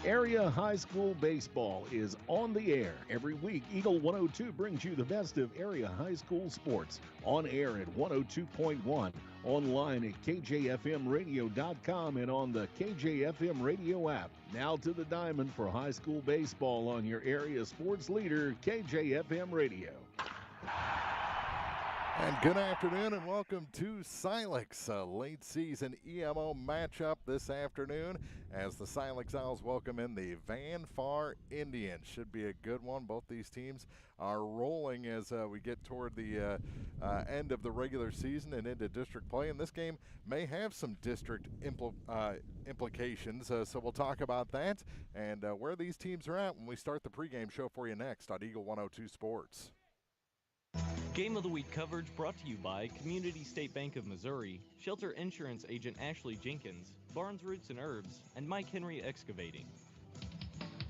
Area high school baseball is on the air. Every week, Eagle 102 brings you the best of area high school sports. On air at 102.1, online at kjfmradio.com, and on the KJFM radio app. Now to the diamond for high school baseball on your area sports leader, KJFM Radio. And good afternoon and welcome to Silex, a late season EMO matchup this afternoon as the Silex Owls welcome in the Van Far Indians. Should be a good one. Both these teams are rolling as we get toward the end of the regular season and into district play. And this game may have some district implications, so we'll talk about that and where these teams are at when we start the pregame show for you next on Eagle 102 Sports. Game of the Week coverage brought to you by Community State Bank of Missouri, Shelter Insurance Agent Ashley Jenkins, Barnes Roots and Herbs, and Mike Henry Excavating.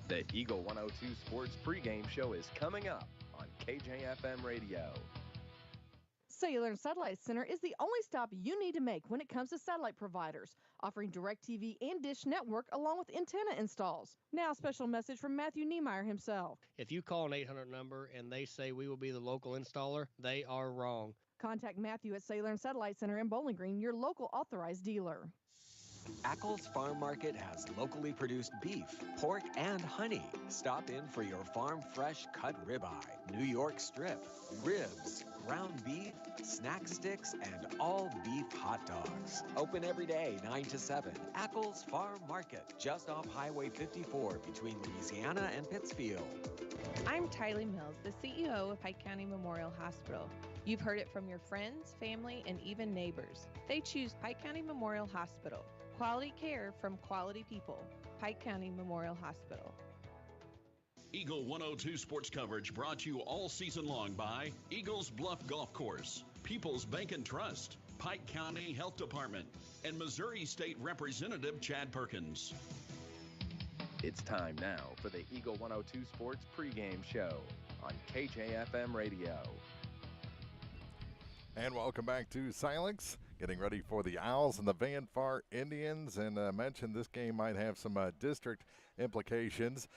The Eagle 102 Sports pregame show is coming up on KJFM Radio. Cellular and Satellite Center is the only stop you need to make when it comes to satellite providers, offering DirecTV and Dish Network along with antenna installs. Now, a special message from Matthew Niemeyer himself. If you call an 800 number and they say we will be the local installer, they are wrong. Contact Matthew at Cellular and Satellite Center in Bowling Green, your local authorized dealer. Ackles Farm Market has locally produced beef, pork, and honey. Stop in for your farm fresh cut ribeye, New York strip, ribs, ground beef, snack sticks, and all beef hot dogs. Open every day, 9 to 7. Ackles Farm Market, just off Highway 54 between Louisiana and Pittsfield. I'm Tylee Mills, the CEO of Pike County Memorial Hospital. You've heard it from your friends, family, and even neighbors. They choose Pike County Memorial Hospital. Quality care from quality people. Pike County Memorial Hospital. Eagle 102 sports coverage brought to you all season long by Eagles Bluff Golf Course, People's Bank and Trust, Pike County Health Department, and Missouri State Representative Chad Perkins. It's time now for the Eagle 102 Sports pregame show on KJFM Radio. And welcome back to Silex. Getting ready for the Owls and the Van Far Indians. And mentioned this game might have some district implications.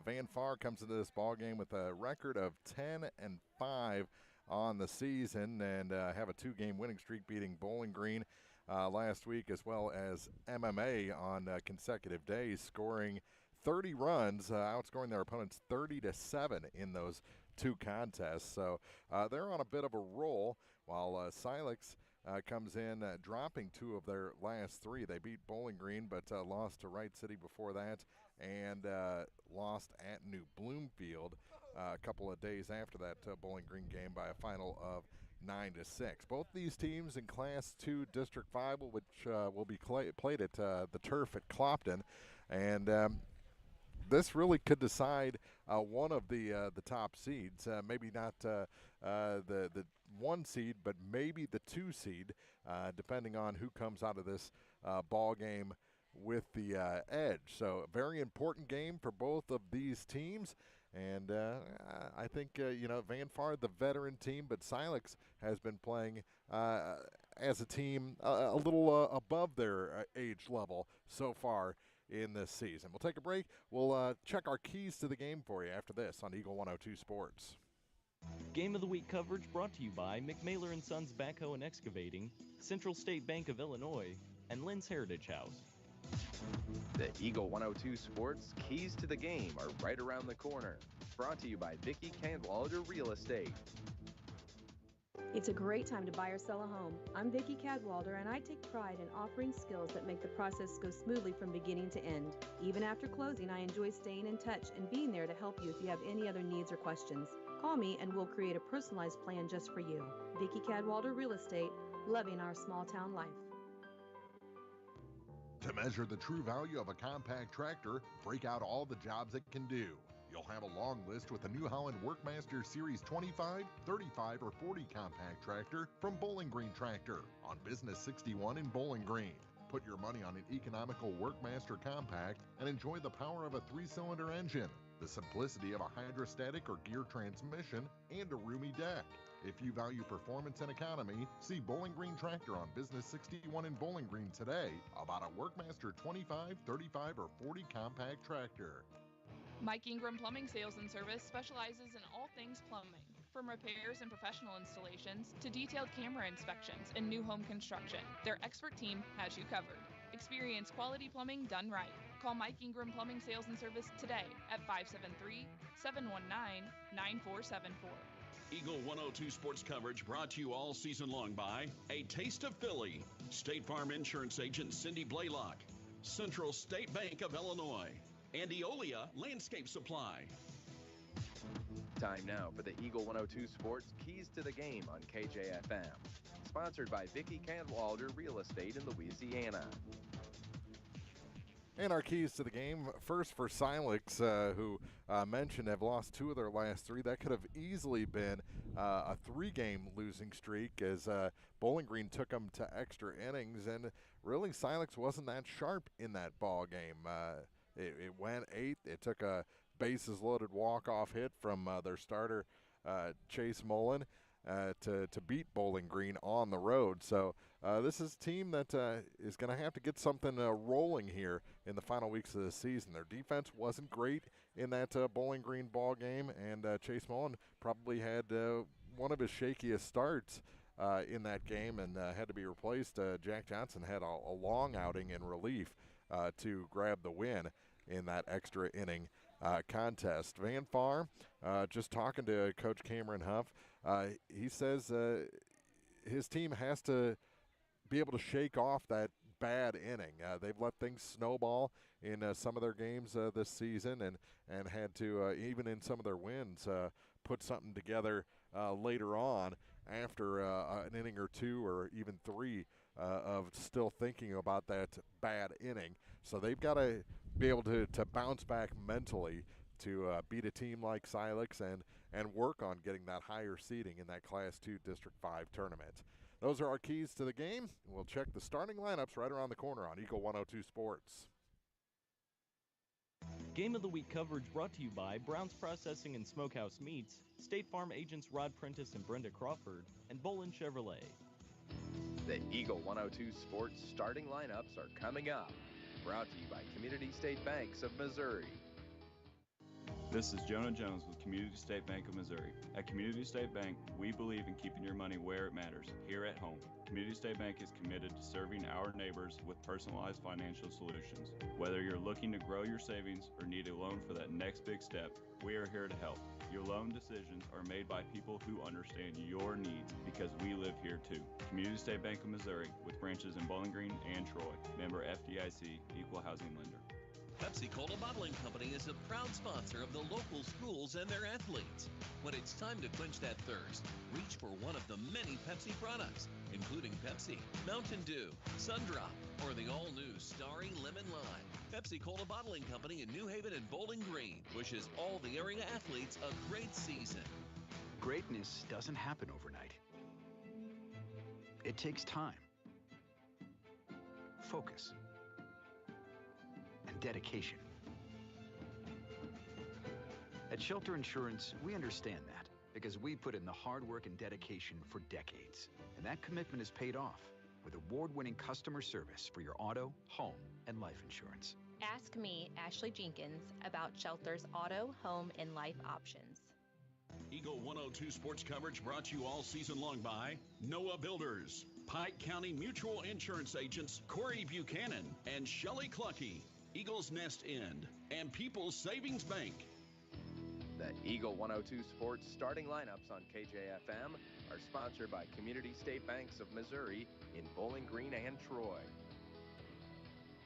Van Far comes into this ball game with a record of 10-5 on the season and have a two-game winning streak, beating Bowling Green last week, as well as MMA on consecutive days, scoring 30 runs, outscoring their opponents 30-7 in those two contests. So they're on a bit of a roll, while Silex comes in dropping two of their last three. They beat Bowling Green, but lost to Wright City before that, and lost at New Bloomfield a couple of days after that Bowling Green game by a final of 9-6. Both these teams in Class 2 District 5, which will be played at the turf at Clopton, and this really could decide one of the top seeds. Maybe not the 1 seed, but maybe the 2 seed, depending on who comes out of this ball game with the edge. So a very important game for both of these teams. And I think, Van Far, the veteran team, but Silex has been playing as a team a little above their age level so far in this season. We'll take a break. We'll check our keys to the game for you after this on Eagle 102 Sports. Game of the Week coverage brought to you by McMailer & Sons Backhoe and Excavating, Central State Bank of Illinois, and Lynn's Heritage House. The Eagle 102 Sports keys to the game are right around the corner. Brought to you by Vicki Cadwallader Real Estate. It's a great time to buy or sell a home. I'm Vicki Cadwallader, and I take pride in offering skills that make the process go smoothly from beginning to end. Even after closing, I enjoy staying in touch and being there to help you if you have any other needs or questions. Call me and we'll create a personalized plan just for you. Vicki Cadwallader Real Estate, loving our small town life. To measure the true value of a compact tractor, break out all the jobs it can do. You'll have a long list with the New Holland Workmaster Series 25, 35, or 40 compact tractor from Bowling Green Tractor on Business 61 in Bowling Green. Put your money on an economical Workmaster compact and enjoy the power of a 3-cylinder engine, the simplicity of a hydrostatic or gear transmission, and a roomy deck. If you value performance and economy, see Bowling Green Tractor on Business 61 in Bowling Green today about a Workmaster 25, 35, or 40 compact tractor. Mike Ingram Plumbing Sales and Service specializes in all things plumbing, from repairs and professional installations to detailed camera inspections and new home construction. Their expert team has you covered. Experience quality plumbing done right. Call Mike Ingram Plumbing Sales and Service today at 573-719-9474. Eagle 102 Sports Coverage brought to you all season long by A Taste of Philly, State Farm Insurance Agent Cindy Blaylock, Central State Bank of Illinois, and Eolia Landscape Supply. Time now for the Eagle 102 Sports Keys to the Game on KJFM. Sponsored by Vicki Cadwalder Real Estate in Louisiana. And our keys to the game, first for Silex, who mentioned have lost 2 of their last 3. That could have easily been a 3-game losing streak as Bowling Green took them to extra innings. And really, Silex wasn't that sharp in that ball game. It went 8. It took a bases-loaded walk-off hit from their starter, Chase Mullen, to beat Bowling Green on the road. So this is a team that is going to have to get something rolling here in the final weeks of the season. Their defense wasn't great in that Bowling Green ball game, and Chase Mullen probably had one of his shakiest starts in that game and had to be replaced. Jack Johnson had a long outing in relief to grab the win in that extra inning contest. Van Farr, just talking to Coach Cameron Huff, he says his team has to be able to shake off that bad inning. They've let things snowball in some of their games this season and had to, even in some of their wins, put something together later on after an inning or 2 or even 3 of still thinking about that bad inning. So they've got to be able to bounce back mentally to beat a team like Silex and work on getting that higher seeding in that Class 2 District 5 tournament. Those are our keys to the game. We'll check the starting lineups right around the corner on Eagle 102 Sports. Game of the Week coverage brought to you by Brown's Processing and Smokehouse Meats, State Farm agents Rod Prentice and Brenda Crawford, and Bolin Chevrolet. The Eagle 102 Sports starting lineups are coming up. Brought to you by Community State Banks of Missouri. This is Jonah Jones with Community State Bank of Missouri. At Community State Bank, we believe in keeping your money where it matters, here at home. Community State Bank is committed to serving our neighbors with personalized financial solutions. Whether you're looking to grow your savings or need a loan for that next big step, we are here to help. Your loan decisions are made by people who understand your needs because we live here too. Community State Bank of Missouri with branches in Bowling Green and Troy. Member FDIC, Equal Housing Lender. Pepsi-Cola Bottling Company is a proud sponsor of the local schools and their athletes. When it's time to quench that thirst, reach for one of the many Pepsi products, including Pepsi, Mountain Dew, Sundrop, or the all-new Starry Lemon Lime. Pepsi-Cola Bottling Company in New Haven and Bowling Green wishes all the area athletes a great season. Greatness doesn't happen overnight. It takes time, focus, and dedication. At Shelter Insurance, we understand that because we put in the hard work and dedication for decades. And that commitment is paid off with award-winning customer service for your auto, home, and life insurance. Ask me, Ashley Jenkins, about Shelter's auto, home, and life options. Eagle 102 Sports coverage brought to you all season long by Noah Builders, Pike County Mutual Insurance Agents Corey Buchanan and Shelley Cluckey, Eagles Nest End, and People's Savings Bank. The Eagle 102 Sports starting lineups on KJFM are sponsored by Community State Banks of Missouri in Bowling Green and Troy.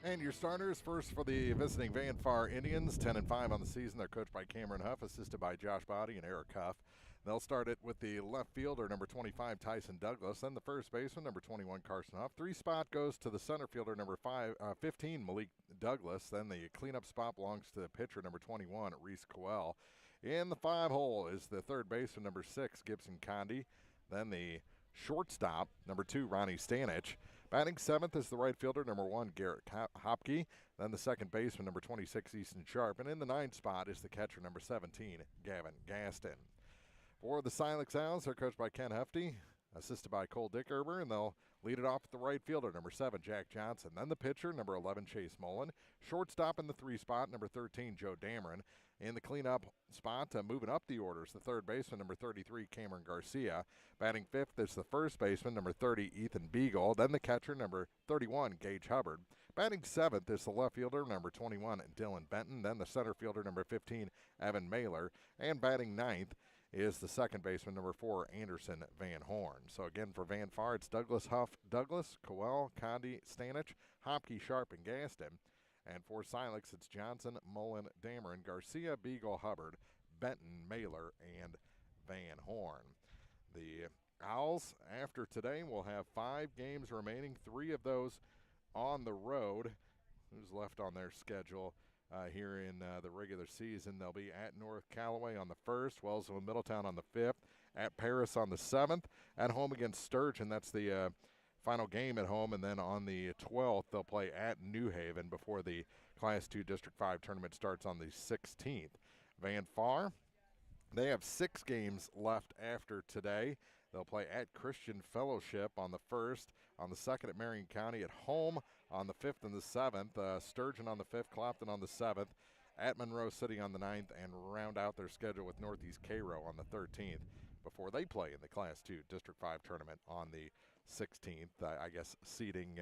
And your starters, first for the visiting Van Farr Indians, 10-5 on the season. They're coached by Cameron Huff, assisted by Josh Body and Eric Huff. They'll start it with the left fielder, number 25, Tyson Douglas. Then the first baseman, number 21, Carson Huff. 3 spot goes to the center fielder, number 15, Malik Douglas. Then the cleanup spot belongs to the pitcher, number 21, Reese Coel. In the 5 hole is the third baseman, number 6, Gibson Condi. Then the shortstop, number 2, Ronnie Stanich. Batting 7th is the right fielder, number 1, Garrett Hopke. Then the second baseman, number 26, Easton Sharp. And in the 9th spot is the catcher, number 17, Gavin Gaston. For the Silex Owls, they're coached by Ken Hefty, assisted by Cole Dickerber, and they'll lead it off with the right fielder, number 7, Jack Johnson. Then the pitcher, number 11, Chase Mullen. Shortstop in the 3 spot, number 13, Joe Dameron. In the cleanup spot, moving up the orders, the third baseman, number 33, Cameron Garcia. Batting 5th is the first baseman, number 30, Ethan Beagle. Then the catcher, number 31, Gage Hubbard. Batting 7th is the left fielder, number 21, Dylan Benton. Then the center fielder, number 15, Evan Mailer. And batting 9th is the second baseman, number 4, Anderson Van Horn. So again, for Van Far, it's Douglas, Huff, Douglas, Coel, Condi, Stanich, Hopke, Sharp, and Gaston. And for Silex, it's Johnson, Mullen, Dameron, Garcia, Beagle, Hubbard, Benton, Mailer, and Van Horn. The Owls, after today, will have 5 games remaining, 3 of those on the road. Who's left on their schedule here in the regular season? They'll be at North Callaway on the 1st, Wellsville and Middletown on the 5th, at Paris on the 7th, at home against Sturgeon. That's the final game at home, and then on the 12th, they'll play at New Haven before the Class 2 District 5 tournament starts on the 16th. Van Far, they have 6 games left after today. They'll play at Christian Fellowship on the 1st, on the 2nd at Marion County, at home on the 5th and the 7th, Sturgeon on the 5th, Clopton on the 7th, at Monroe City on the 9th, and round out their schedule with Northeast Cairo on the 13th before they play in the Class 2 District 5 tournament on the 16th. I guess seeding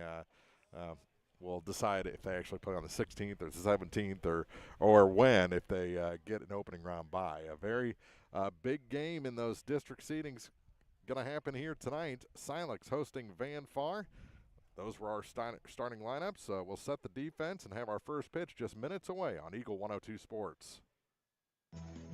will decide if they actually play on the 16th or the 17th or when, if they get an opening round bye. A very big game in those district seedings going to happen here tonight. Silex hosting Van Far. Those were our starting lineups. We'll set the defense and have our first pitch just minutes away on Eagle 102 Sports.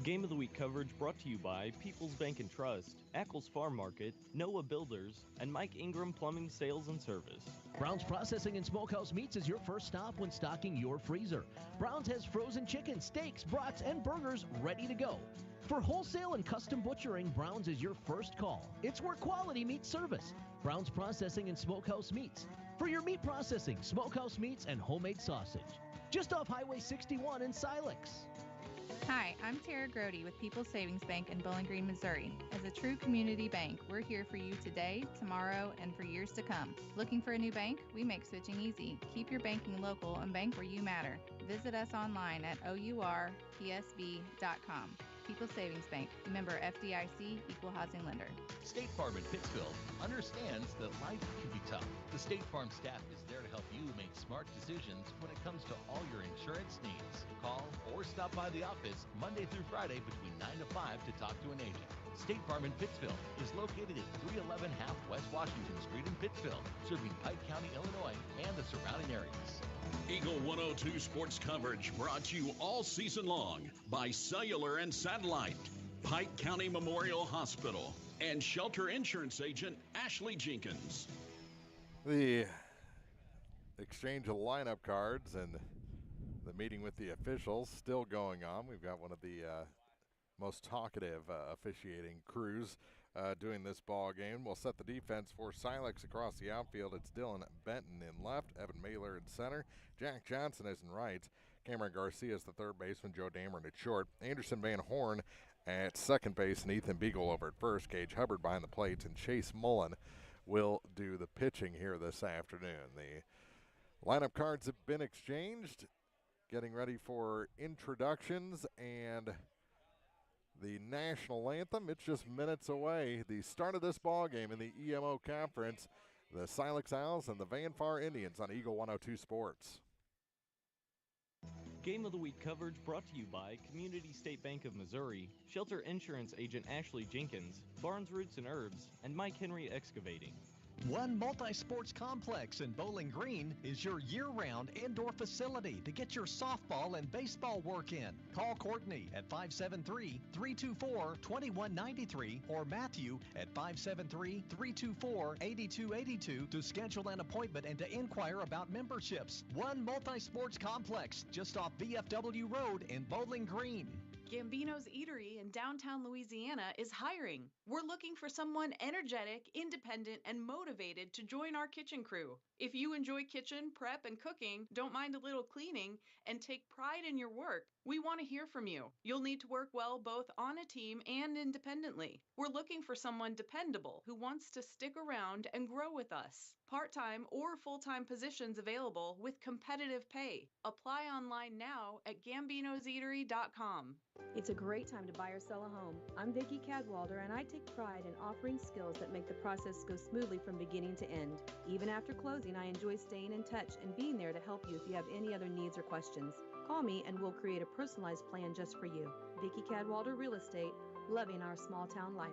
Game of the Week coverage brought to you by People's Bank and Trust, Ackles Farm Market, Noah Builders, and Mike Ingram Plumbing Sales and Service. Brown's Processing and Smokehouse Meats is your first stop when stocking your freezer. Brown's has frozen chicken, steaks, brats, and burgers ready to go. For wholesale and custom butchering, Brown's is your first call. It's where quality meets service. Brown's Processing and Smokehouse Meats. For your meat processing, smokehouse meats, and homemade sausage. Just off Highway 61 in Silex. Hi, I'm Tara Grody with People's Savings Bank in Bowling Green, Missouri. As a true community bank, we're here for you today, tomorrow, and for years to come. Looking for a new bank? We make switching easy. Keep your banking local and bank where you matter. Visit us online at ourpsb.com. People's Savings Bank, member FDIC, equal housing lender. State Farm in Pittsfield understands that life can be tough. The State Farm staff is there to help you make smart decisions when it comes to all your insurance needs. Call or stop by the office Monday through Friday between 9 to 5 to talk to an agent. State Farm in Pittsfield is located at 311 half West Washington Street in Pittsfield, serving Pike County, Illinois, and the surrounding areas. Eagle 102 sports coverage brought to you all season long by Cellular and Satellite, Pike County Memorial Hospital, and shelter insurance agent Ashley Jenkins. The exchange of lineup cards and the meeting with the officials still going on. We've got one of the most talkative officiating crews doing this ball game. We'll set the defense for Silex across the outfield. It's Dylan Benton in left, Evan Mailer in center, Jack Johnson is in right, Cameron Garcia is the third baseman, Joe Dameron at short, Anderson Van Horn at second base, and Ethan Beagle over at first. Gage Hubbard behind the plates, and Chase Mullen will do the pitching here this afternoon. The lineup cards have been exchanged, getting ready for introductions and the national anthem. It's just minutes away. The start of this ball game in the EMO Conference, the Silex Owls and the Van Far Indians on Eagle 102 Sports. Game of the Week coverage brought to you by Community State Bank of Missouri, Shelter Insurance agent Ashley Jenkins, Barnes Roots and Herbs, and Mike Henry Excavating. One multi-sports complex in Bowling Green is your year-round indoor facility to get your softball and baseball work in. Call Courtney at 573-324-2193 or Matthew at 573-324-8282 to schedule an appointment and to inquire about memberships. One multi-sports complex just off VFW Road in Bowling Green. Gambino's Eatery in downtown Louisiana is hiring. We're looking for someone energetic, independent, and motivated to join our kitchen crew. If you enjoy kitchen, prep, and cooking, don't mind a little cleaning, and take pride in your work, we want to hear from you. You'll need to work well both on a team and independently. We're looking for someone dependable who wants to stick around and grow with us. Part-time or full-time positions available with competitive pay. Apply online now at gambinoseatery.com. It's a great time to buy or sell a home. I'm Vicki Cadwalder, and I take pride in offering skills that make the process go smoothly from beginning to end. Even after closing, I enjoy staying in touch and being there to help you if you have any other needs or questions. Call me and we'll create a personalized plan just for you. Vicki Cadwalder Real Estate, loving our small town life.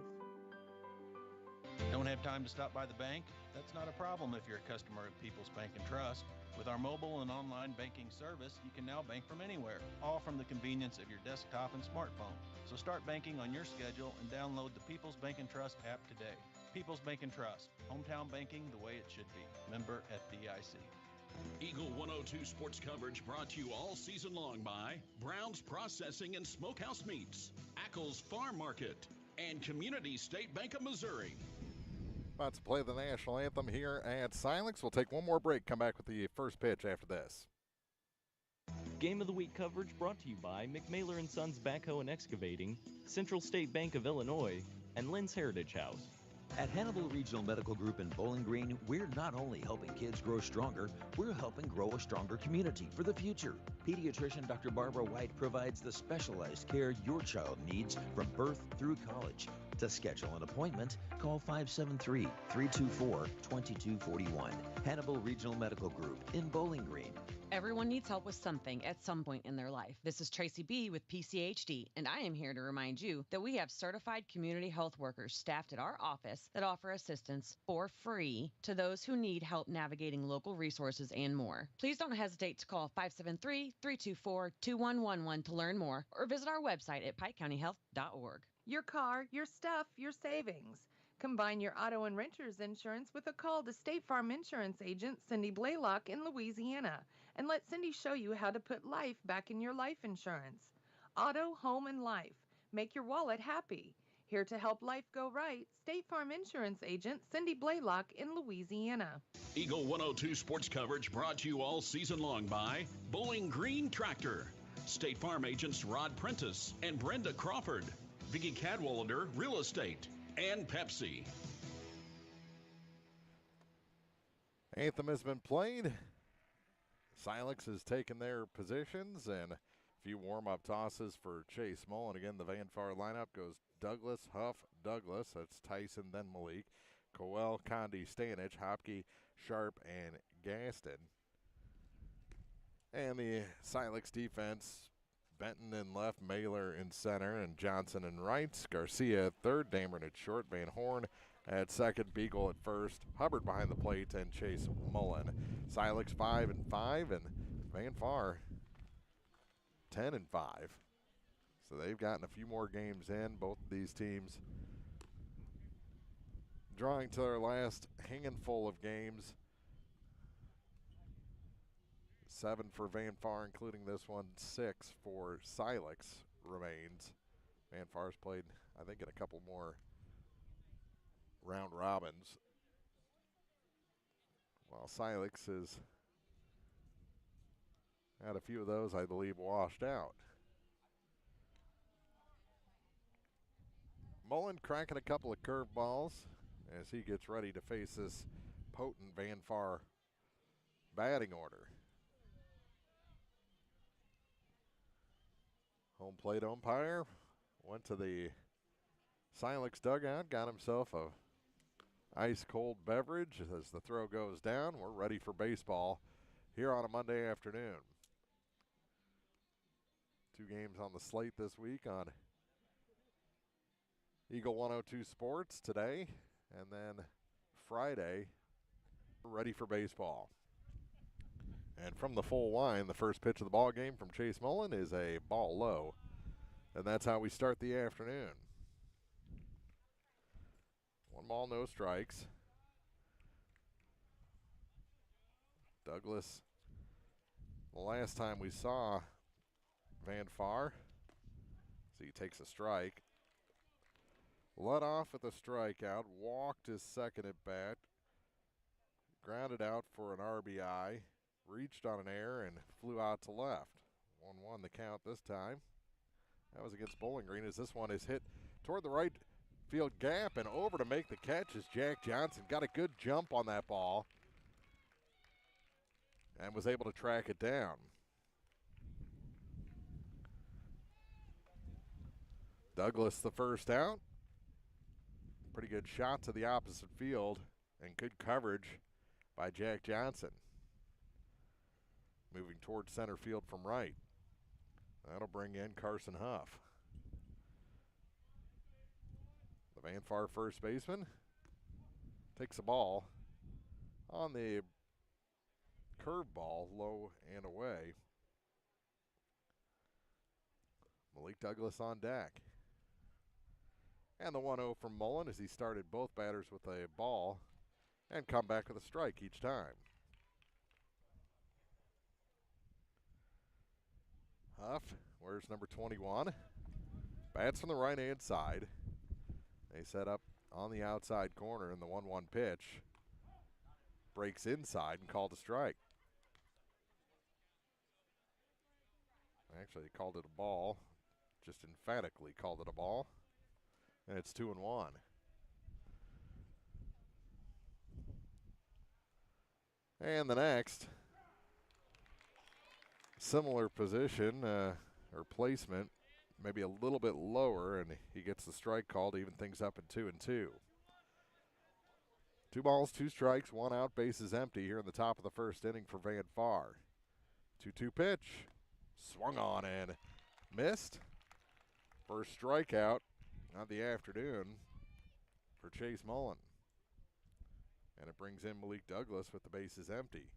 Don't have time to stop by the bank? That's not a problem if you're a customer of People's Bank and Trust. With our mobile and online banking service, you can now bank from anywhere, all from the convenience of your desktop and smartphone. So start banking on your schedule and download the People's Bank and Trust app today. People's Bank and Trust, hometown banking the way it should be. Member FDIC. Eagle 102 sports coverage brought to you all season long by Brown's Processing and Smokehouse Meats, Ackles Farm Market, and Community State Bank of Missouri. About to play the national anthem here at Silex. We'll take one more break, come back with the first pitch after this. Game of the Week coverage brought to you by McMailer & Sons Backhoe and Excavating, Central State Bank of Illinois, and Lynn's Heritage House. At Hannibal Regional Medical Group in Bowling Green, we're not only helping kids grow stronger, we're helping grow a stronger community for the future. Pediatrician Dr. Barbara White provides the specialized care your child needs from birth through college. To schedule an appointment, call 573-324-2241. Hannibal Regional Medical Group in Bowling Green. Everyone needs help with something at some point in their life. This is Tracy B. with PCHD, and I am here to remind you that we have certified community health workers staffed at our office that offer assistance for free to those who need help navigating local resources and more. Please don't hesitate to call 573-324-2111 to learn more, or visit our website at pikecountyhealth.org. Your car, your stuff, your savings. Combine your auto and renter's insurance with a call to State Farm Insurance agent Cindy Blaylock in Louisiana, and let Cindy show you how to put life back in your life insurance. Auto, home, and life. Make your wallet happy. Here to help life go right, State Farm Insurance agent Cindy Blaylock in Louisiana. Eagle 102 sports coverage brought to you all season long by Bowling Green Tractor, State Farm agents Rod Prentice and Brenda Crawford, Vicki Cadwalder Real Estate, and Pepsi. Anthem has been played. Silex has taken their positions, and a few warm-up tosses for Chase Mullen. Again, the Van Far lineup goes Douglas, Huff, Douglas. That's Tyson, then Malik. Coel, Condi, Stanich, Hopke, Sharp, and Gaston. And the Silex defense, Benton in left, Mailer in center, and Johnson in right. Garcia at third, Dameron at short, Van Horn at second, Beagle at first, Hubbard behind the plate, and Chase Mullen. Silex 5-5, and Van Far 10-5. So they've gotten a few more games in. Both of these teams drawing to their last handful of games. 7 for Van Far, including this one. 6 for Silex remains. Van Far's played, I think, in a couple more round robins, while Silex has had a few of those, I believe, washed out. Mullen cracking a couple of curveballs as he gets ready to face this potent Van Far batting order. Home plate umpire went to the Silex dugout, got himself a ice cold beverage as the throw goes down. We're ready for baseball here on a Monday afternoon. 2 games on the slate this week on Eagle 102 Sports today, and then Friday, we're ready for baseball. And from the full line, the first pitch of the ball game from Chase Mullen is a ball low. And that's how we start the afternoon. 1 ball, no strikes. Douglas, the last time we saw Van Far, So he takes a strike. Led off with a strikeout, walked his second at bat, grounded out for an RBI, reached on an error, and flew out to left. 1-1 the count this time. That was against Bowling Green, as this one is hit toward the right field gap, and over to make the catch is Jack Johnson. Got a good jump on that ball and was able to track it down. Douglas the first out. Pretty good shot to the opposite field and good coverage by Jack Johnson. Moving towards center field from right. That'll bring in Carson Huff. The Van Far first baseman takes the ball on the curveball, low and away. Malik Douglas on deck. And the 1-0 from Mullen as he started both batters with a ball and come back with a strike each time. Huff wears number 21. Bats from the right-hand side. They set up on the outside corner in the 1-1 pitch. Breaks inside and called a strike. Actually, he called it a ball. Just emphatically called it a ball. And it's 2-1. And the next, similar position or placement, maybe a little bit lower, and he gets the strike called to even things up in 2-2. 2 balls, 2 strikes, 1 out, bases empty here in the top of the first inning for Van Far. 2-2 pitch, swung on and missed. First strikeout of the afternoon for Chase Mullen. And it brings in Malik Douglas with the bases empty.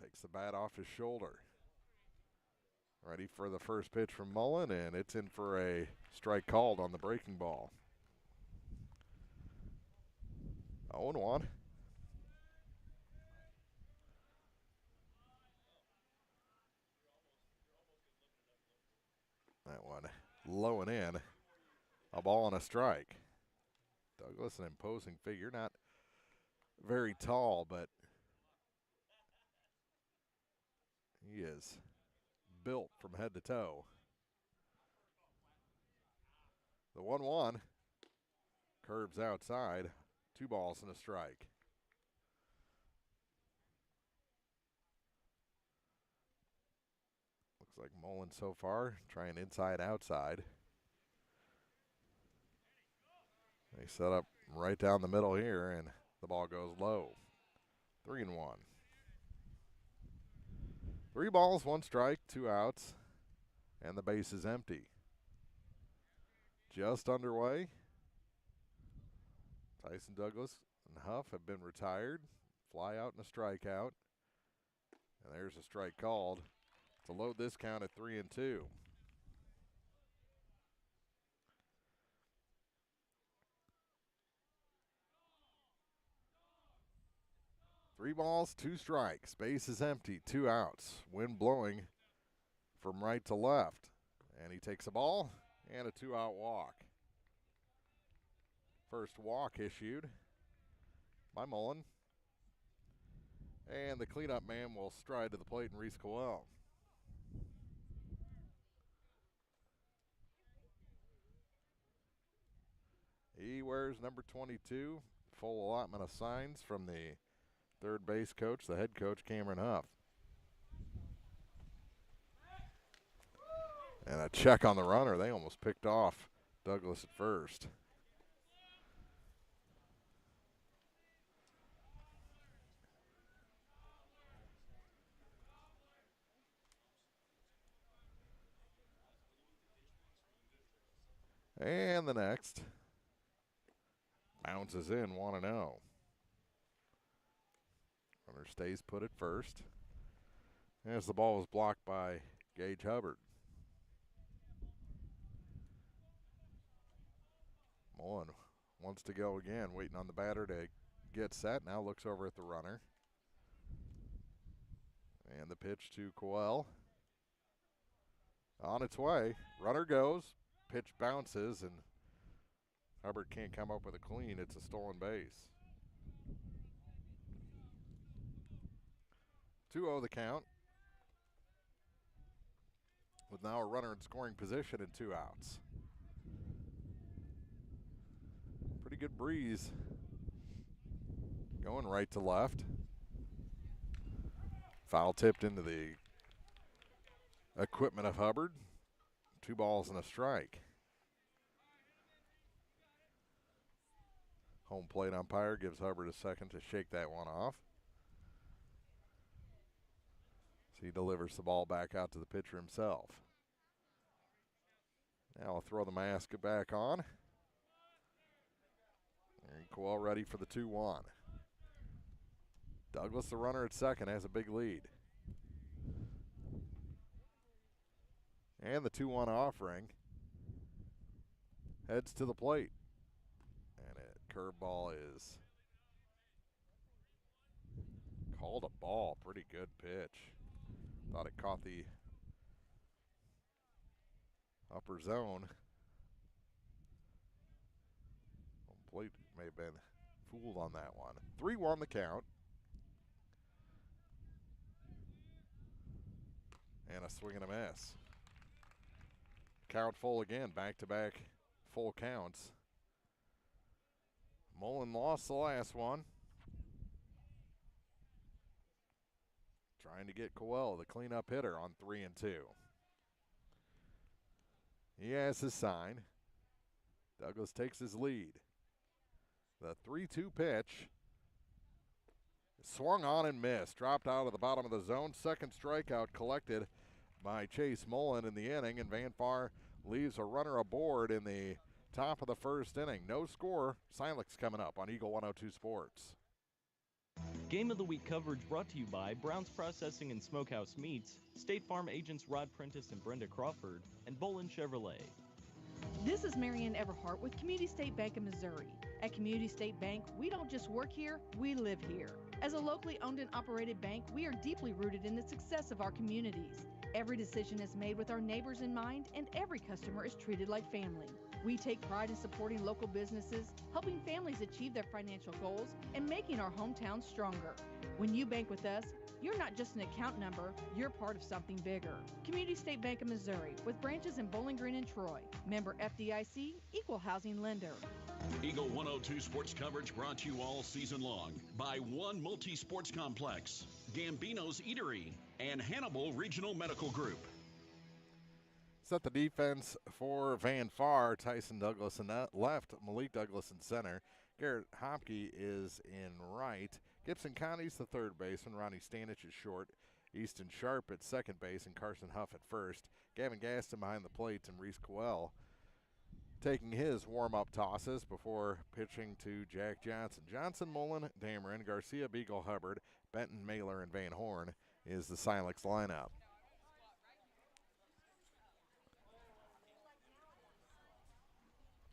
Takes the bat off his shoulder. Ready for the first pitch from Mullen, and it's in for a strike called on the breaking ball. 0-1. That one low and in. A ball and a strike. Douglas, an imposing figure, not very tall, but he is built from head to toe. The 1-1 curves outside. 2 balls and a strike. Looks like Mullen so far trying inside outside. They set up right down the middle here, and the ball goes low. 3-1. 3 balls, 1 strike, 2 outs, and the base is empty. Just underway. Tyson Douglas and Huff have been retired. Fly out and a strikeout. And there's a strike called to load this count at 3-2. Three balls, 2 strikes. Base is empty, 2 outs. Wind blowing from right to left. And he takes a ball and a 2-out walk. First walk issued by Mullen. And the cleanup man will stride to the plate, and Reese Coel. He wears number 22. Full allotment of signs from the third base coach, the head coach, Cameron Huff. And a check on the runner. They almost picked off Douglas at first. And the next bounces in 1-0. Runner stays put at first as the ball was blocked by Gage Hubbard. Mullen wants to go again, waiting on the batter to get set. Now looks over at the runner. And the pitch to Coel. On its way. Runner goes. Pitch bounces, and Hubbard can't come up with a clean. It's a stolen base. 2-0 the count. With now a runner in scoring position and 2 outs. Pretty good breeze. Going right to left. Foul tipped into the equipment of Hubbard. 2 balls and a strike. Home plate umpire gives Hubbard a second to shake that one off. So he delivers the ball back out to the pitcher himself. Now I'll throw the mask back on. And Coel ready for the 2-1. Douglas, the runner at second, has a big lead. And the 2-1 offering heads to the plate. And a curveball is called a ball. Pretty good pitch. Thought it caught the upper zone. Home plate may have been fooled on that one. 3-1 the count. And a swing and a miss. Count full again, back-to-back full counts. Mullen lost the last one. Trying to get Coel, the cleanup hitter, on 3-2. He has his sign. Douglas takes his lead. The 3-2 pitch. Swung on and missed. Dropped out of the bottom of the zone. Second strikeout collected by Chase Mullen in the inning, and Van Far leaves a runner aboard in the top of the first inning. No score. Silex coming up on Eagle 102 Sports. Game of the Week coverage brought to you by Brown's Processing and Smokehouse Meats, State Farm agents Rod Prentice and Brenda Crawford, and Bolin Chevrolet. This is Marianne Everhart with Community State Bank of Missouri. At Community State Bank, we don't just work here, we live here. As a locally owned and operated bank, we are deeply rooted in the success of our communities. Every decision is made with our neighbors in mind, and every customer is treated like family. We take pride in supporting local businesses, helping families achieve their financial goals, and making our hometowns stronger. When you bank with us, you're not just an account number, you're part of something bigger. Community State Bank of Missouri, with branches in Bowling Green and Troy. Member FDIC, Equal Housing Lender. Eagle 102 sports coverage brought to you all season long by One Multi-Sports Complex, Gambino's Eatery, and Hannibal Regional Medical Group. Set the defense for Van Far. Tyson Douglas in left, Malik Douglas in center. Garrett Hopke is in right. Gibson Connie's the third baseman. Ronnie Stanich is short. Easton Sharp at second base and Carson Huff at first. Gavin Gaston behind the plate and Reese Coel taking his warm-up tosses before pitching to Jack Johnson. Johnson, Mullen, Dameron, Garcia, Beagle, Hubbard, Benton, Mailer, and Van Horn is the Silex lineup.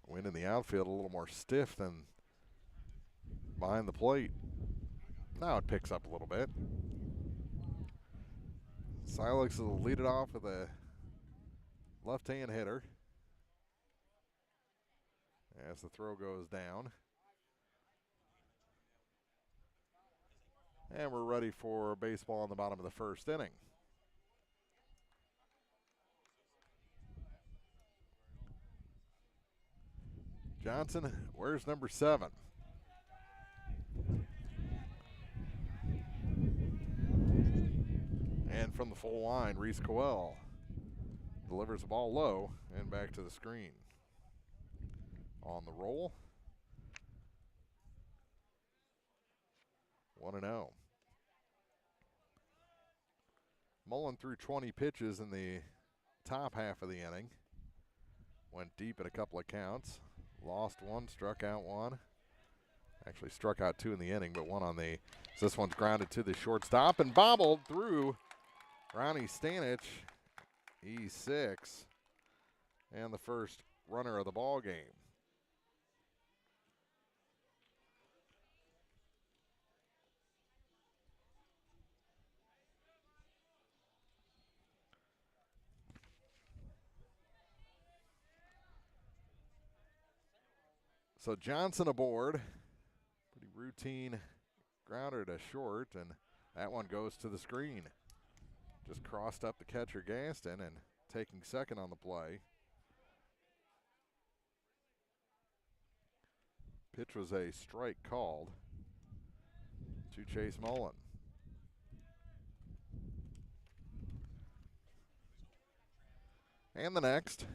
Wind in the outfield a little more stiff than behind the plate. Now it picks up a little bit. Silex will lead it off with a left-hand hitter as the throw goes down. And we're ready for baseball in the bottom of the first inning. Johnson, where's number 7? And from the full line, Reese Coel delivers the ball low and back to the screen. On the roll. 1-0. Mullen threw 20 pitches in the top half of the inning. Went deep in a couple of counts. Lost one, struck out one. Actually struck out 2 in the inning, but one on the, so this one's grounded to the shortstop and bobbled through Ronnie Stanich, E6, and the first runner of the ball game. So Johnson aboard. Pretty routine grounder to short, and that one goes to the screen. Just crossed up the catcher Gaston and taking second on the play. Pitch was a strike called to Chase Mullen. And the next.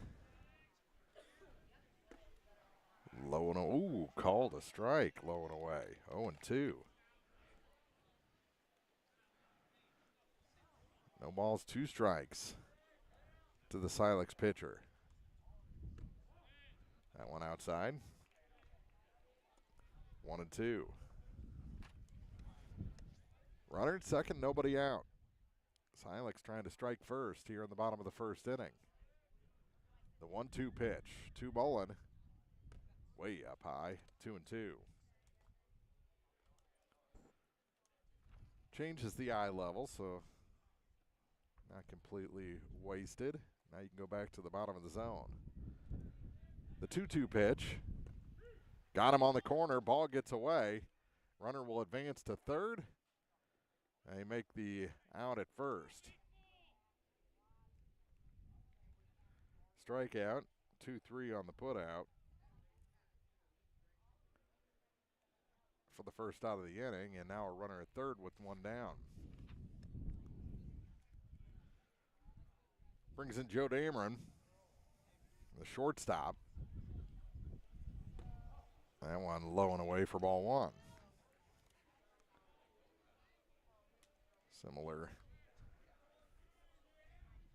Low and ooh, called a strike, low and away. 0-2. No balls, 2 strikes to the Silex pitcher. That one outside. 1-2. Runner at second, nobody out. Silex trying to strike first here in the bottom of the first inning. The 1-2 pitch to Mullen. Way up high, 2-2. Changes the eye level, so not completely wasted. Now you can go back to the bottom of the zone. The 2-2 pitch. Got him on the corner. Ball gets away. Runner will advance to third. They make the out at first. Strikeout. 2-3 on the putout. For the first out of the inning, and now a runner at third with one down. Brings in Joe Dameron, the shortstop. That one low and away for ball 1. Similar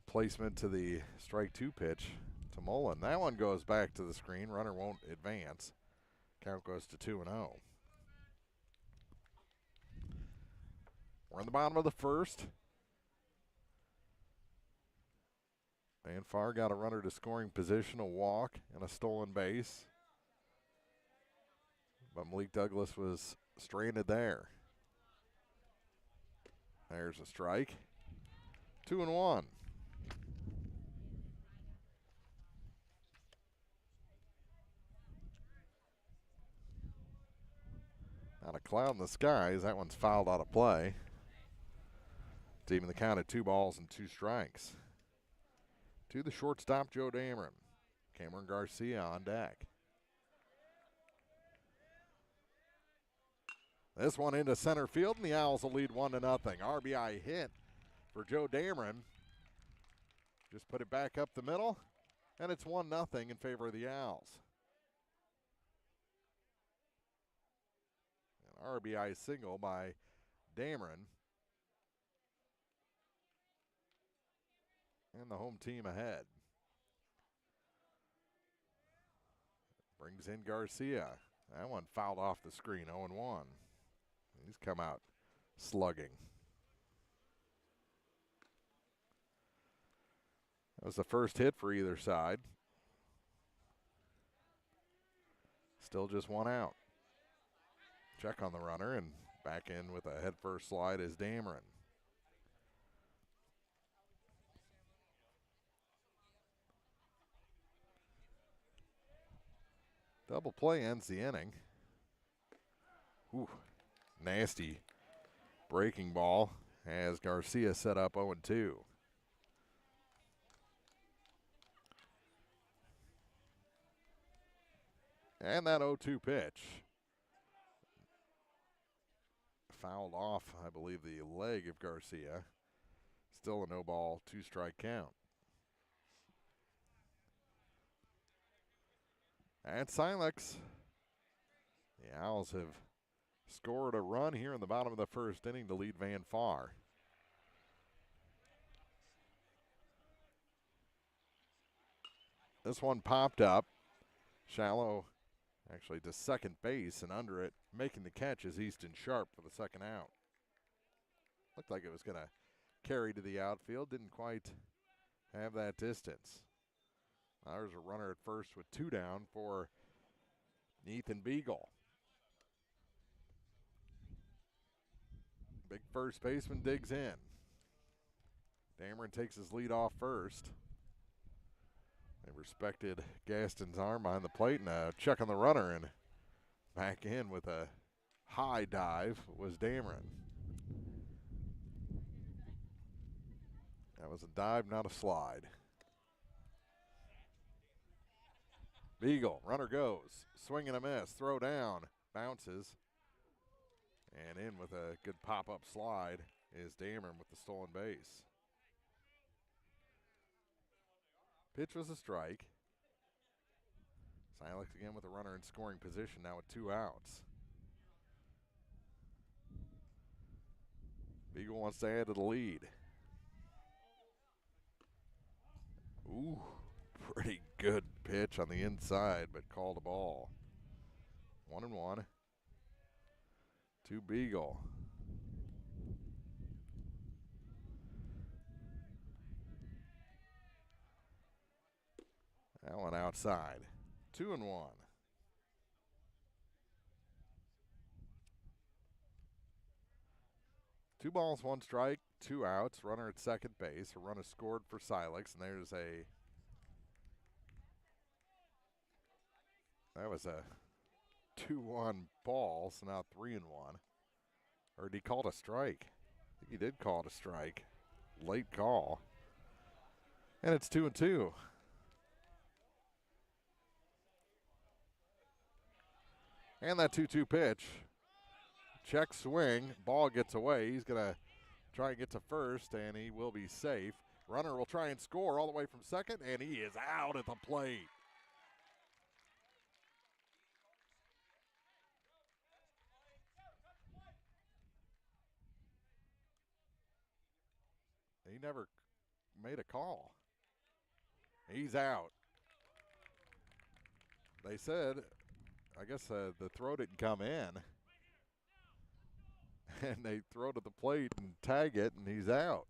placement to the strike 2 pitch to Mullen. That one goes back to the screen. Runner won't advance. Count goes to 2-0. We're in the bottom of the first. Van Far got a runner to scoring position, a walk, and a stolen base. But Malik Douglas was stranded there. There's a strike. 2-1. Not a cloud in the skies. That one's fouled out of play. It's even the count at 2 balls and 2 strikes. To the shortstop, Joe Dameron. Cameron Garcia on deck. This one into center field, and the Owls will lead 1-0. RBI hit for Joe Dameron. Just put it back up the middle, and it's 1-0 in favor of the Owls. An RBI single by Dameron. And the home team ahead. Brings in Garcia. That one fouled off the screen, 0-1. He's come out slugging. That was the first hit for either side. Still just 1 out. Check on the runner, and back in with a head-first slide is Dameron. Double play ends the inning. Ooh, nasty breaking ball as Garcia set up 0-2. And that 0-2 pitch fouled off, I believe, the leg of Garcia. Still a no ball, 2 strike count. And Silex. The Owls have scored a run here in the bottom of the first inning to lead Van Far. This one popped up. Shallow actually to second base, and under it, making the catch is Easton Sharp for the second out. Looked like it was going to carry to the outfield. Didn't quite have that distance. There's a runner at first with 2 down for Ethan Beagle. Big first baseman digs in. Dameron takes his lead off first. They respected Gaston's arm behind the plate, and check on the runner, and back in with a high dive was Dameron. That was a dive, not a slide. Beagle, runner goes, swing and a miss, throw down, bounces, and in with a good pop-up slide is Dameron with the stolen base. Pitch was a strike. Silex again with a runner in scoring position, now with 2 outs. Beagle wants to add to the lead. Ooh, pretty good pitch on the inside, but called a ball. 1-1 to Beagle. That one outside. 2-1. 2 balls, 1 strike, 2 outs. Runner at second base. A run is scored for Silex, and there's that was a 2-1 ball, so now 3-1. Or did he call it a strike? I think he did call it a strike. Late call. And it's 2-2. And that 2-2 pitch. Check swing. Ball gets away. He's going to try and get to first, and he will be safe. Runner will try and score all the way from second, and he is out at the plate. He never made a call. He's out. They said, I guess the throw didn't come in. And they throw to the plate and tag it, and he's out.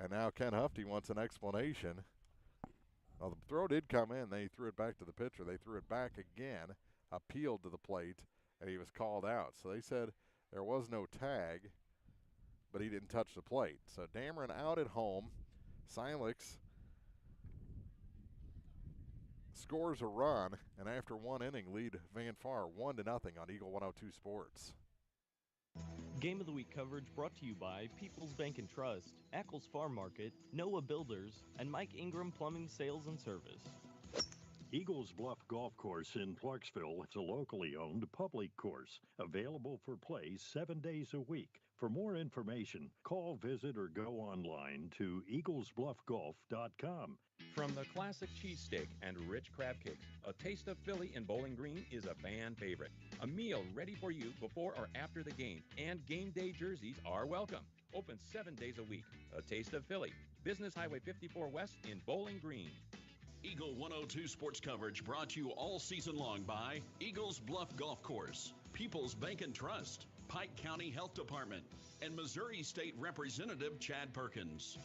And now Ken Hufty wants an explanation. Well, the throw did come in. They threw it back to the pitcher. They threw it back again, appealed to the plate, and he was called out. So they said there was no tag, but he didn't touch the plate. So Dameron out at home. Silex scores a run, and after 1 inning, lead Van Far 1-0 on Eagle 102 Sports. Game of the Week coverage brought to you by People's Bank and Trust, Ackles Farm Market, Noah Builders, and Mike Ingram Plumbing Sales and Service. Eagles Bluff Golf Course in Clarksville is a locally owned public course, available for play 7 days a week. For more information, call, visit, or go online to eaglesbluffgolf.com. From the classic cheesesteak and rich crab cakes, a taste of Philly in Bowling Green is a fan favorite. A meal ready for you before or after the game, and game day jerseys are welcome. Open 7 days a week. A taste of Philly. Business Highway 54 West in Bowling Green. Eagle 102 sports coverage brought to you all season long by Eagles Bluff Golf Course, People's Bank and Trust, Pike County Health Department, and Missouri State Representative Chad Perkins.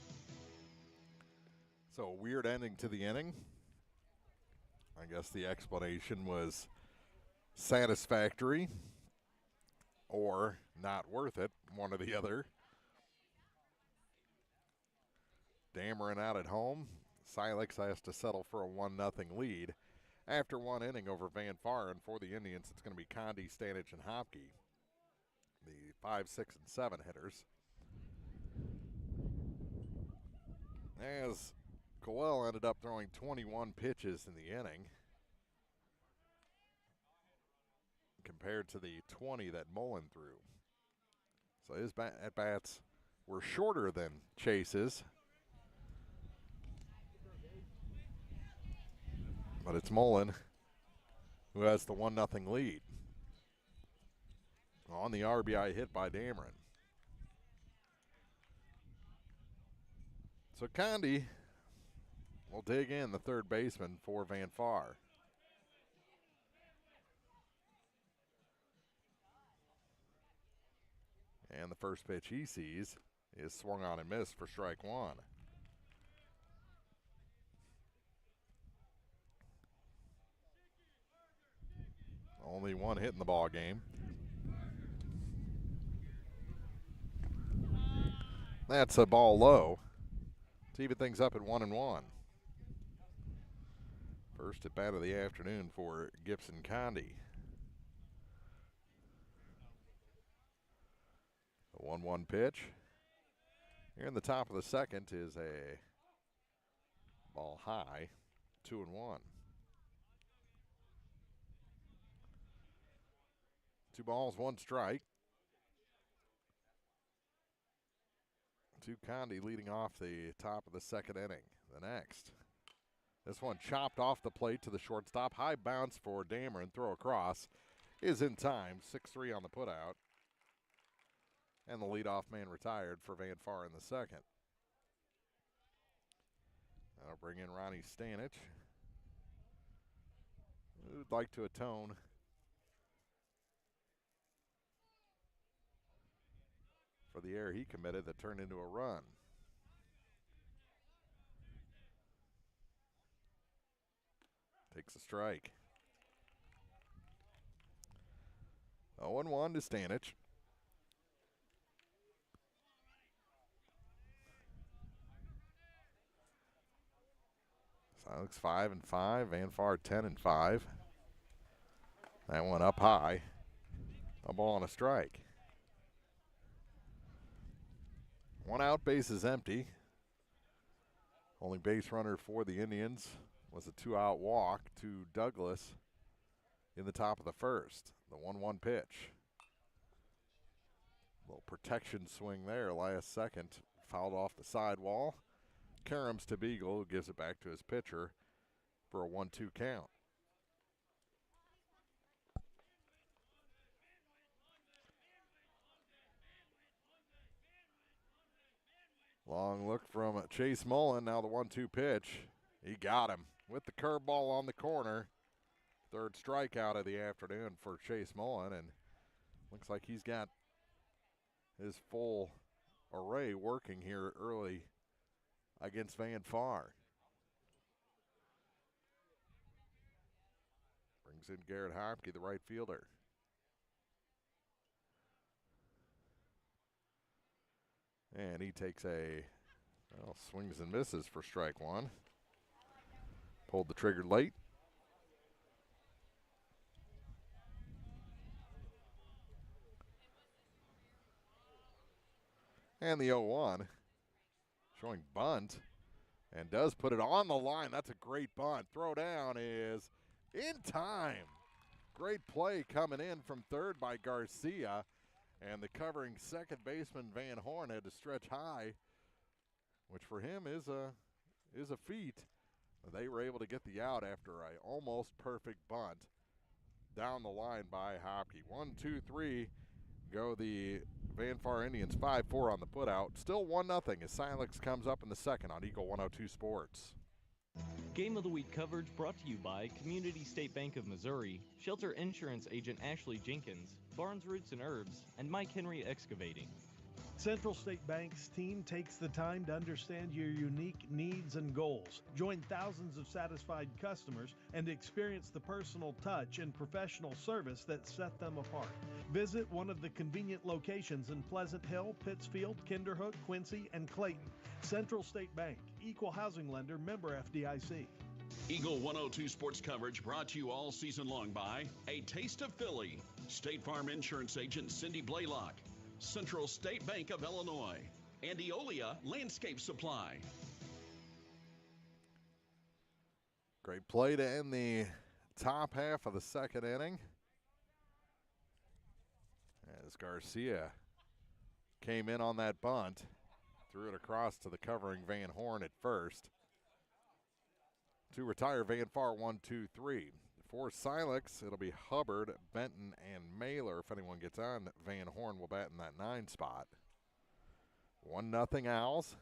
So a weird ending to the inning. I guess the explanation was satisfactory or not worth it, one or the other. Dameron out at home. Silex has to settle for a 1-0 lead after 1 inning over Van Far, and for the Indians, it's going to be Condi, Stanich, and Hopke, the 5, 6, and 7 hitters. As Coel ended up throwing 21 pitches in the inning compared to the 20 that Mullen threw. So his at-bats were shorter than Chase's. But it's Mullen who has the 1-0 lead on the RBI hit by Dameron. So Condi will dig in, the third baseman for Van Far. And the first pitch he sees is swung on and missed for strike 1. Only 1 hit in the ball game. That's a ball low to even things up at 1-1. First at bat of the afternoon for Gibson Condi. The 1-1 pitch. Here in the top of the second is a ball high, 2-1. 2 balls, 1 strike. To Condi leading off the top of the second inning. The next. This one chopped off the plate to the shortstop. High bounce for Dameron. Throw across is in time. 6-3 on the putout. And the leadoff man retired for Van Far in the second. That'll bring in Ronnie Stanich, who'd like to atone for the error he committed that turned into a run. Takes a strike. 0-1 to Stanich. Silex 5-5, Van Far 10-5. That one up high. A ball and a strike. 1 out, base is empty. Only base runner for the Indians was a 2-out walk to Douglas in the top of the first. The 1-1 pitch. Little protection swing there last second. Fouled off the sidewall. Karams to Beagle, who gives it back to his pitcher for a 1-2 count. Long look from Chase Mullen. Now the 1-2 pitch. He got him with the curveball on the corner. Third strikeout of the afternoon for Chase Mullen, and looks like he's got his full array working here early against Van Far. Brings in Garrett Hopke, the right fielder. And he takes swings and misses for strike 1. Pulled the trigger late. And the 0-1 showing bunt, and does put it on the line. That's a great bunt. Throw down is in time. Great play coming in from third by Garcia, and the covering second baseman Van Horn had to stretch high, which for him is a feat. They were able to get the out after a almost perfect bunt down the line by Hopke. 1-2-3 go the Van Far Indians. 5-4 on the putout. Still 1-0 as Silex comes up in the second on Eagle 102 Sports. Game of the Week coverage brought to you by Community State Bank of Missouri, Shelter Insurance Agent Ashley Jenkins, Barnes Roots and Herbs, and Mike Henry Excavating. Central State Bank's team takes the time to understand your unique needs and goals. Join thousands of satisfied customers and experience the personal touch and professional service that set them apart. Visit one of the convenient locations in Pleasant Hill, Pittsfield, Kinderhook, Quincy, and Clayton. Central State Bank, equal housing lender, member FDIC. Eagle 102 sports coverage brought to you all season long by A Taste of Philly, State Farm Insurance Agent Cindy Blaylock, Central State Bank of Illinois, and Eolia Landscape Supply. Great play to end the top half of the second inning, as Garcia came in on that bunt, threw it across to the covering Van Horn at first to retire Van Far. 1-2-3. For Silex, it'll be Hubbard, Benton, and Mailer. If anyone gets on, Van Horn will bat in that 9 spot. 1-0 Owls.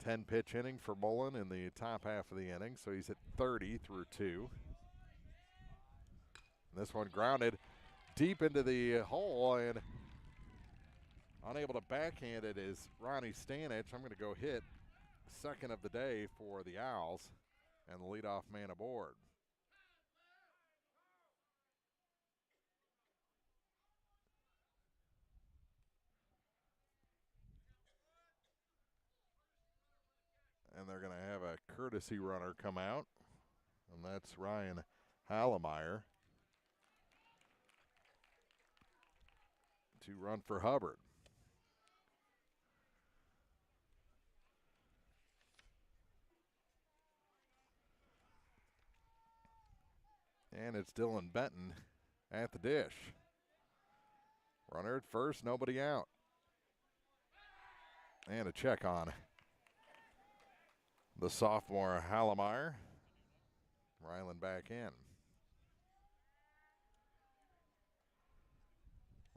10-pitch inning for Mullen in the top half of the inning, so he's at 30 through 2. And this one grounded deep into the hole, and unable to backhand it is Ronnie Stanich. I'm going to go hit second of the day for the Owls, and the leadoff man aboard. And they're going to have a courtesy courtesy runner come out, and that's Ryan Hallemeyer to run for Hubbard. And it's Dylan Benton at the dish. Runner at first, nobody out. And a check on the sophomore Hallemeyer. Ryland back in.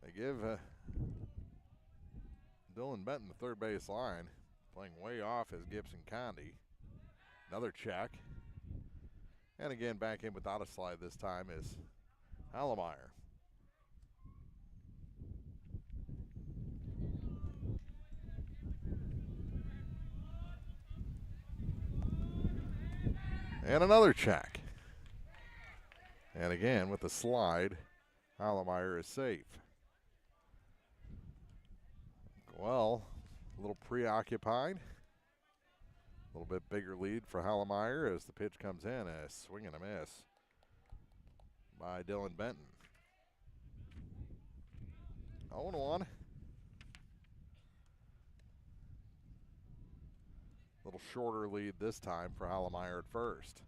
They give Dylan Benton the third base line, playing way off as Gibson Condi. Another check. And again, back in without a slide this time is Hallemeyer. And another check. And again, with the slide, Hallemeyer is safe. Well, a little preoccupied. A little bit bigger lead for Hallemeyer as the pitch comes in. A swing and a miss by Dylan Benton. 0-1. Little shorter lead this time for Hallemeyer at first.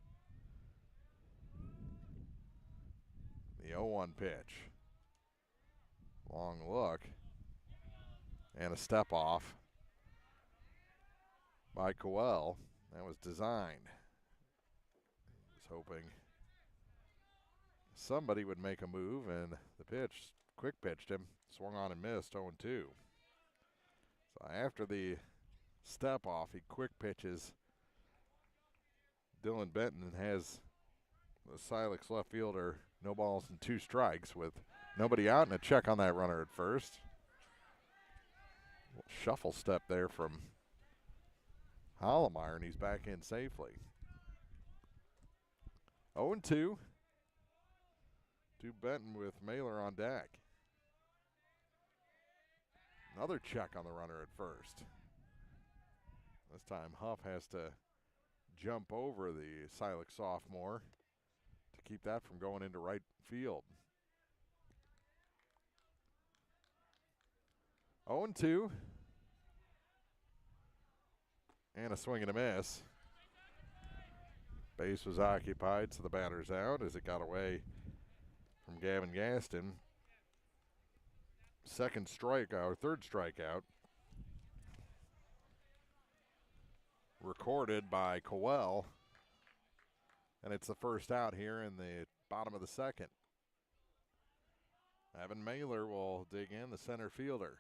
The 0-1 pitch. Long look. And a step off by Coel. That was designed. He was hoping somebody would make a move, and the pitch, quick pitched him, swung on and missed, 0-2. So after the step off, he quick pitches Dylan Benton and has the Silex left fielder no balls and 2 strikes with nobody out and a check on that runner at first. Shuffle step there from Hallemeyer, and he's back in safely. 0-2 to Benton with Mailer on deck. Another check on the runner at first. This time Huff has to jump over the Silex sophomore to keep that from going into right field. 0-2. And a swing and a miss. Base was occupied, so the batter's out as it got away from Gavin Gaston. Third strikeout. Recorded by Coel. And it's the first out here in the bottom of the second. Evan Mailer will dig in, the center fielder.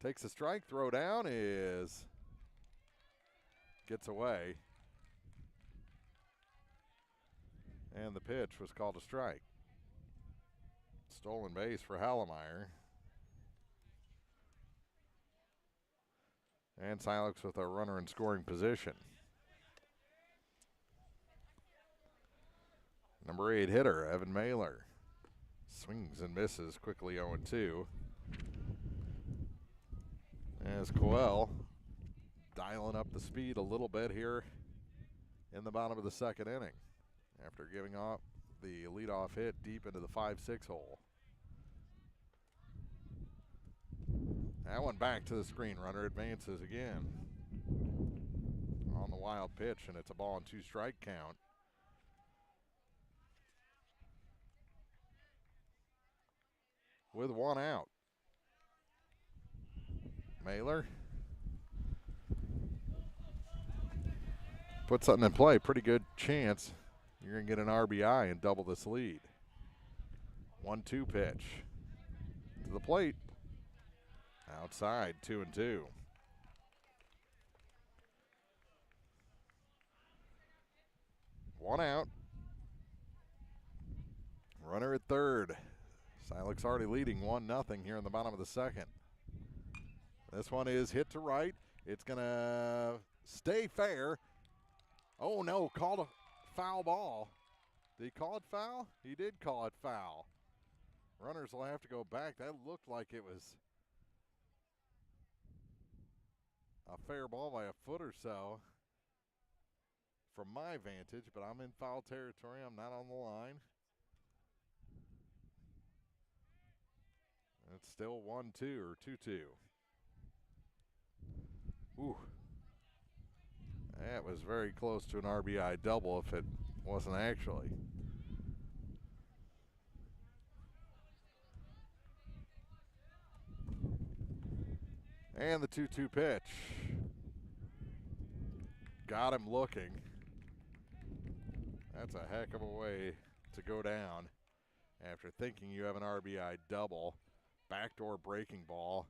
Takes a strike, throw down gets away. And the pitch was called a strike. Stolen base for Hallemeyer. And Silex with a runner in scoring position. Number 8 hitter, Evan Mailer. Swings and misses quickly 0-2. As Coel dialing up the speed a little bit here in the bottom of the second inning after giving off the leadoff hit deep into the 5-6 hole. That one back to the screen. Runner advances again on the wild pitch, and it's a ball and 2 strike count. With 1 out. Mailer put something in play. Pretty good chance you're going to get an RBI and double this lead. 1-2 pitch to the plate. Outside, 2-2. One out. Runner at third. Silex already leading 1-0 here in the bottom of the second. This one is hit to right. It's going to stay fair. Oh, no, called a foul ball. Did he call it foul? He did call it foul. Runners will have to go back. That looked like it was a fair ball by a foot or so from my vantage, but I'm in foul territory. I'm not on the line. It's still 1-2 or 2-2. Ooh. That was very close to an RBI double if it wasn't actually. And the 2-2 pitch. Got him looking. That's a heck of a way to go down after thinking you have an RBI double. Backdoor breaking ball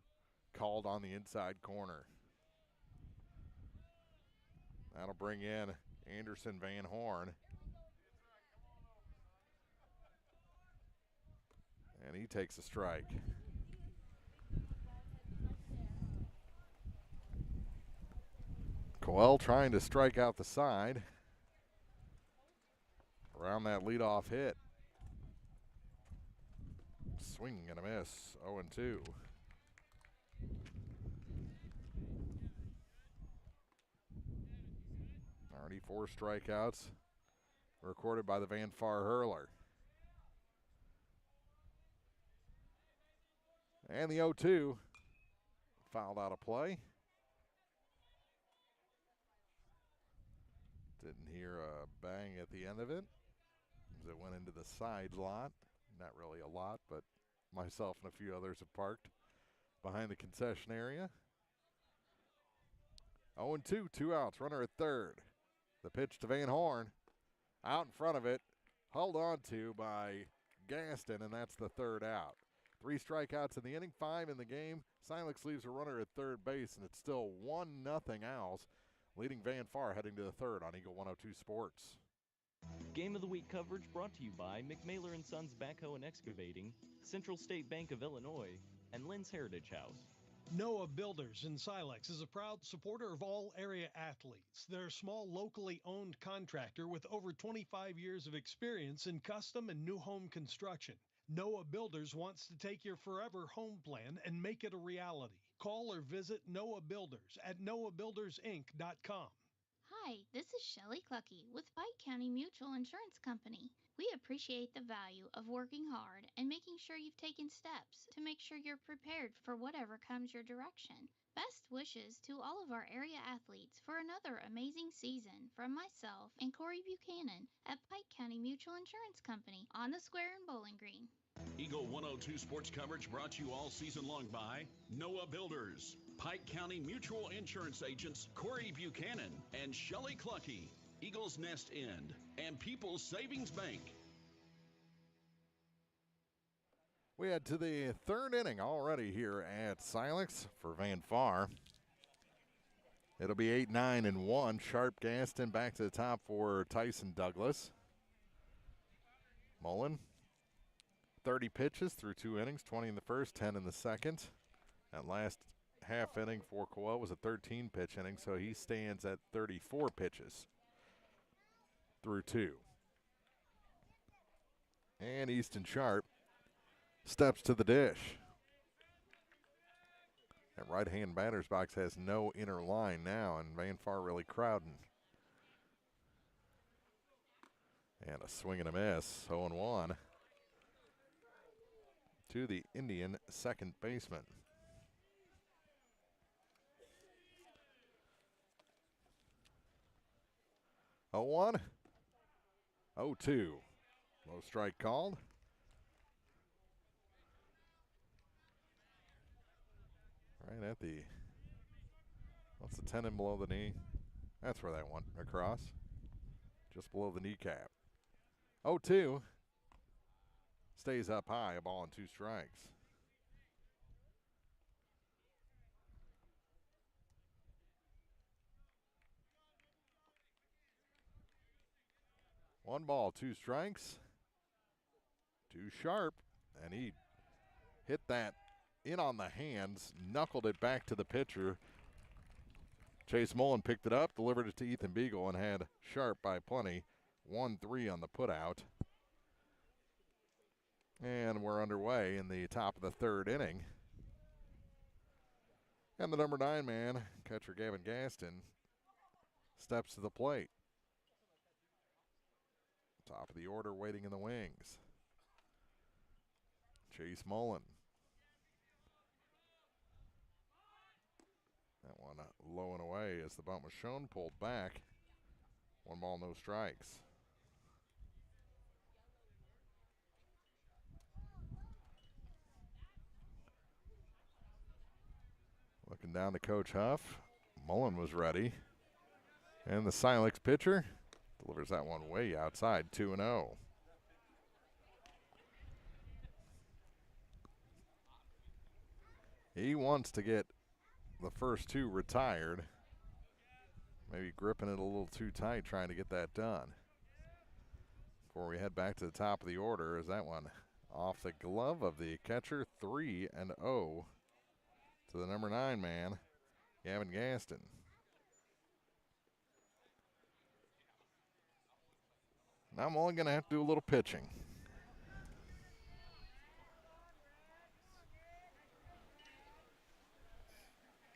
called on the inside corner. That'll bring in Anderson Van Horn. And he takes a strike. Coel trying to strike out the side. Around that leadoff hit. Swing and a miss, 0-2. Already 4 strikeouts recorded by the Van Far hurler. And the 0-2 fouled out of play. Didn't hear a bang at the end of it as it went into the side lot. Not really a lot, but myself and a few others have parked behind the concession area. 0-2, 2 outs, runner at third. The pitch to Van Horn, out in front of it, held on to by Gaston, and that's the third out. 3 strikeouts in the inning, 5 in the game. Silex leaves a runner at third base, and it's still 1-0 Owls, leading Van Far heading to the third on Eagle 102 Sports. Game of the Week coverage brought to you by McMailer & Sons Backhoe and Excavating, Central State Bank of Illinois, and Lynn's Heritage House. Noah Builders in Silex is a proud supporter of all area athletes. They're a small, locally owned contractor with over 25 years of experience in custom and new home construction. Noah Builders wants to take your forever home plan and make it a reality. Call or visit Noah Builders at noahbuildersinc.com. Hi, this is Shelley Clucky with Pike County Mutual Insurance Company. We appreciate the value of working hard and making sure you've taken steps to make sure you're prepared for whatever comes your direction. Best wishes to all of our area athletes for another amazing season from myself and Corey Buchanan at Pike County Mutual Insurance Company on the Square in Bowling Green. Eagle 102 sports coverage brought to you all season long by Noah Builders, Pike County Mutual Insurance agents Corey Buchanan and Shelley Clucky, Eagles Nest End, and People's Savings Bank. We head to the third inning already here at Silex for Van Far. It'll be 8-9-1. Sharp Gaston back to the top for Tyson Douglas. Mullen, 30 pitches through 2 innings, 20 in the first, 10 in the second. That last half inning for Coel was a 13-pitch inning, so he stands at 34 pitches through 2. And Easton Sharp steps to the dish. That right-hand batter's box has no inner line now, and Van Far really crowding. And a swing and a miss, 0-1 to the Indian second baseman. 0-1, 0-2. Low strike called. Right at the, what's the tendon below the knee? That's where that went across. Just below the kneecap. 0-2. Stays up high, a ball and 2 strikes. One ball, 2 strikes. Too sharp, and he hit that in on the hands, knuckled it back to the pitcher. Chase Mullen picked it up, delivered it to Ethan Beagle, and had Sharp by plenty. 1-3 on the putout. And we're underway in the top of the third inning. And the number 9 man catcher Gavin Gaston steps to the plate. Top of the order waiting in the wings. Chase Mullen. That one low and away as the bunt was shown, pulled back. 1 ball, no strikes. Looking down to Coach Huff. Mullen was ready. And the Silex pitcher delivers that one way outside, 2-0. He wants to get the first 2 retired. Maybe gripping it a little too tight trying to get that done. Before we head back to the top of the order, is that one off the glove of the catcher, 3-0 to the number 9 man, Gavin Gaston. Now I'm only going to have to do a little pitching.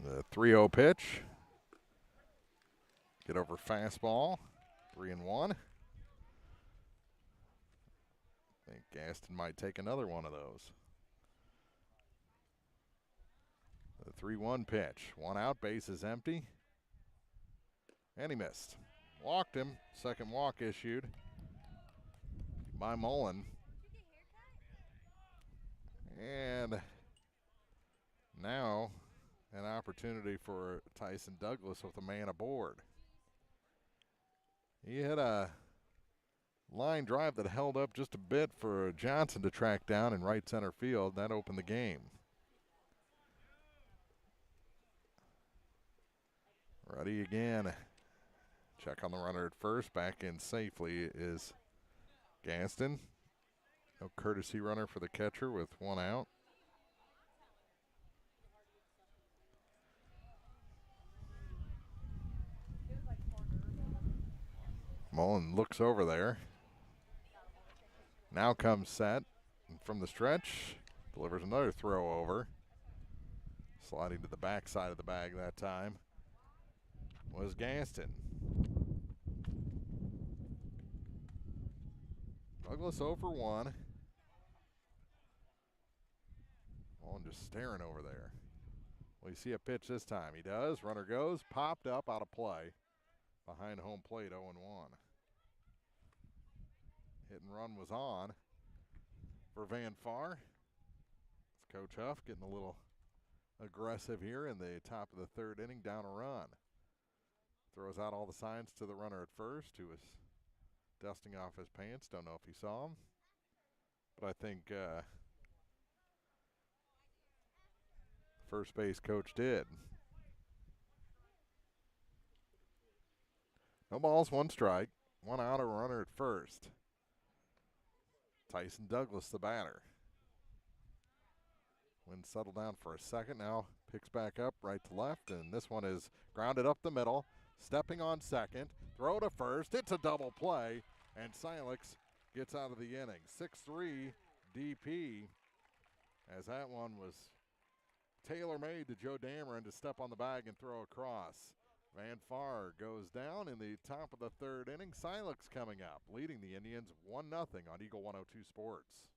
The 3-0 pitch. Get over fastball. 3-1. I think Gaston might take another one of those. The 3-1 pitch. 1 out, base is empty. And he missed. Walked him. Second walk issued by Mullen. And now an opportunity for Tyson Douglas with a man aboard. He had a line drive that held up just a bit for Johnson to track down in right center field. That opened the game. Ready again. Check on the runner at first. Back in safely is Gaston. No courtesy runner for the catcher with 1 out. Mullen looks over there. Now comes set from the stretch. Delivers another throw over. Sliding to the backside of the bag that time was Gaston. Douglas 0 for 1. Mullen just staring over there. Will you see a pitch this time? He does. Runner goes. Popped up out of play. Behind home plate, 0-1. Hit and run was on for Van Far. It's Coach Huff getting a little aggressive here in the top of the 3rd inning, down a run. Throws out all the signs to the runner at first, who was dusting off his pants. Don't know if he saw him, but I think first base coach did. No balls, 1 strike. 1 out, a runner at first. Tyson Douglas, the batter. Wind settled down for a second, now picks back up right to left, and this one is grounded up the middle. Stepping on second, throw to first. It's a double play, and Silex gets out of the inning. 6-3 DP, as that one was tailor-made to Joe Dameron to step on the bag and throw across. Van Far goes down in the top of the 3rd inning. Silex coming up, leading the Indians 1-0 on Eagle 102 Sports.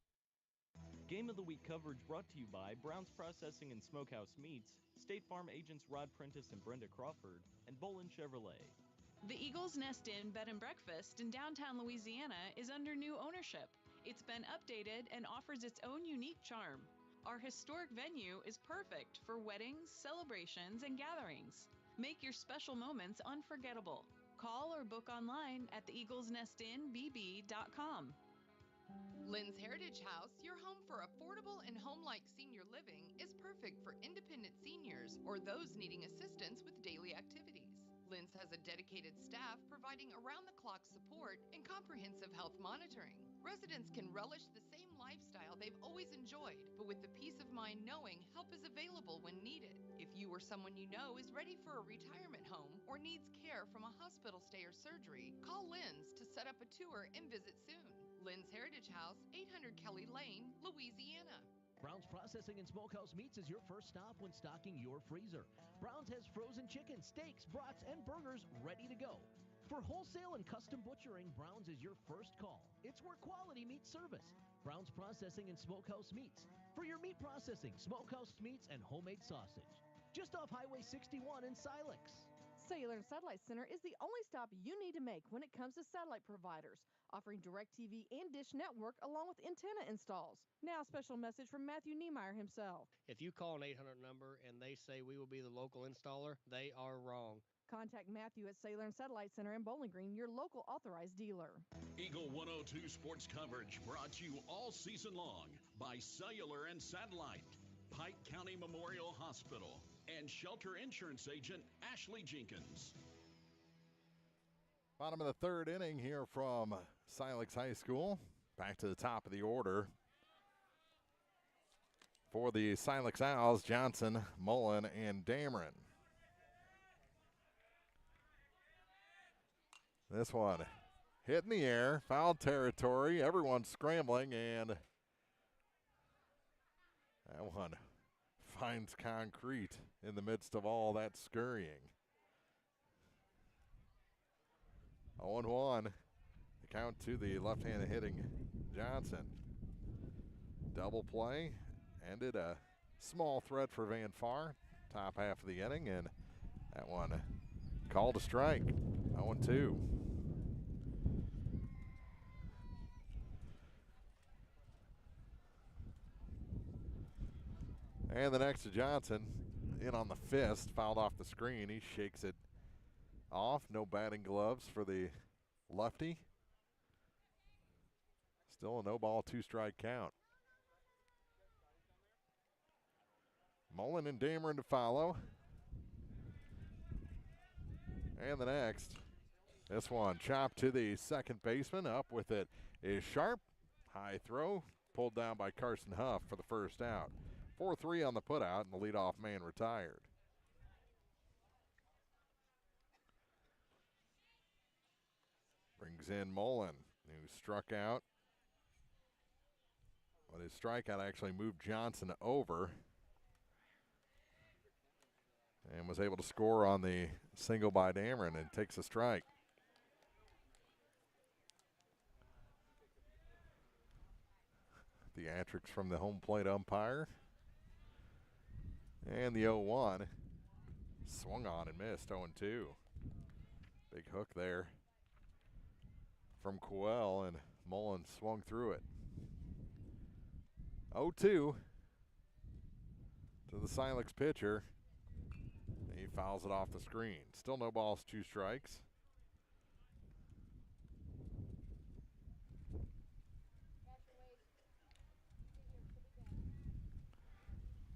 Game of the Week coverage brought to you by Brown's Processing and Smokehouse Meats, State Farm agents Rod Prentice and Brenda Crawford, and Bolin Chevrolet. The Eagles Nest Inn Bed and Breakfast in downtown Louisiana is under new ownership. It's been updated and offers its own unique charm. Our historic venue is perfect for weddings, celebrations, and gatherings. Make your special moments unforgettable. Call or book online at theeaglesnestinbb.com. Lynn's Heritage House, your home for affordable and home-like senior living, is perfect for independent seniors or those needing assistance with daily activities. Lynn's has a dedicated staff providing around-the-clock support and comprehensive health monitoring. Residents can relish the same lifestyle they've always enjoyed, but with the peace of mind knowing help is available when needed. If you or someone you know is ready for a retirement home or needs care from a hospital stay or surgery, call Lynn's to set up a tour and visit soon. Lynn's Heritage House, 800 Kelly Lane, Louisiana. Brown's Processing and Smokehouse Meats is your first stop when stocking your freezer. Brown's has frozen chicken, steaks, brats, and burgers ready to go. For wholesale and custom butchering, Brown's is your first call. It's where quality meets service. Brown's Processing and Smokehouse Meats. For your meat processing, smokehouse meats, and homemade sausage. Just off Highway 61 in Silex. Cellular and Satellite Center is the only stop you need to make when it comes to satellite providers, offering DirecTV and Dish Network along with antenna installs. Now, a special message from Matthew Niemeyer himself. If you call an 800 number and they say we will be the local installer, they are wrong. Contact Matthew at Cellular and Satellite Center in Bowling Green, your local authorized dealer. Eagle 102 sports coverage brought to you all season long by Cellular and Satellite, Pike County Memorial Hospital, and Shelter Insurance Agent Ashley Jenkins. Bottom of the third inning here from Silex High School. Back to the top of the order. For the Silex Owls, Johnson, Mullen, and Dameron. This one hit in the air, foul territory. Everyone's scrambling, and that one finds concrete in the midst of all that scurrying. 0-1. The count to the left-handed hitting Johnson. Double play. Ended a small threat for Van Far. Top half of the inning, and that one called a strike. 0-2. And the next to Johnson, in on the fist, fouled off the screen. He shakes it off. No batting gloves for the lefty. Still a no ball, 2-strike count. Mullen and Dameron to follow. And the next, this one chopped to the second baseman. Up with it is Sharp. High throw, pulled down by Carson Huff for the first out. 4-3 on the putout, and the leadoff man retired. Brings in Mullen, who struck out. But his strikeout actually moved Johnson over and was able to score on the single by Dameron and takes a strike. Theatrics from the home plate umpire. And the 0-1 swung on and missed. 0-2. Big hook there from Coel, and Mullen swung through it. 0-2 to the Silex pitcher. He fouls it off the screen. Still no balls, 2 strikes.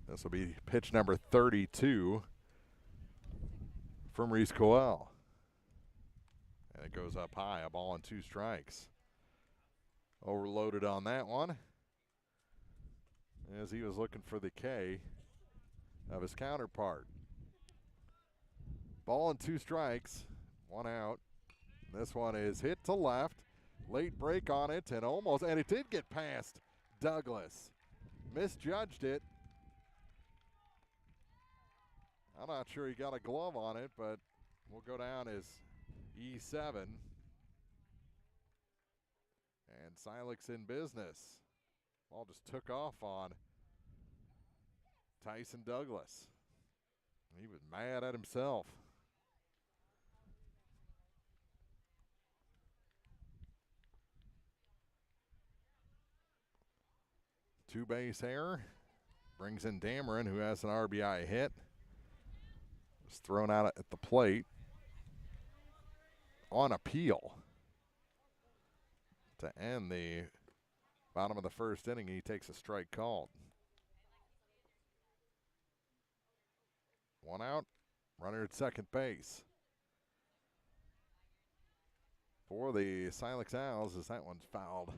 This will be pitch number 32 from Reese Coel. And it goes up high, a ball and 2 strikes. Overloaded on that one, as he was looking for the K of his counterpart. Ball and 2 strikes, 1 out. This one is hit to left. Late break on it, and it did get past Douglas. Misjudged it. I'm not sure he got a glove on it, but we'll go down as E7. And Silex in business. Ball just took off on Tyson Douglas. He was mad at himself. Two-base error. Brings in Dameron, who has an RBI hit. Was thrown out at the plate on appeal to end the bottom of the first inning. He takes a strike called. 1 out, runner at second base. For the Silex Owls, as that one's fouled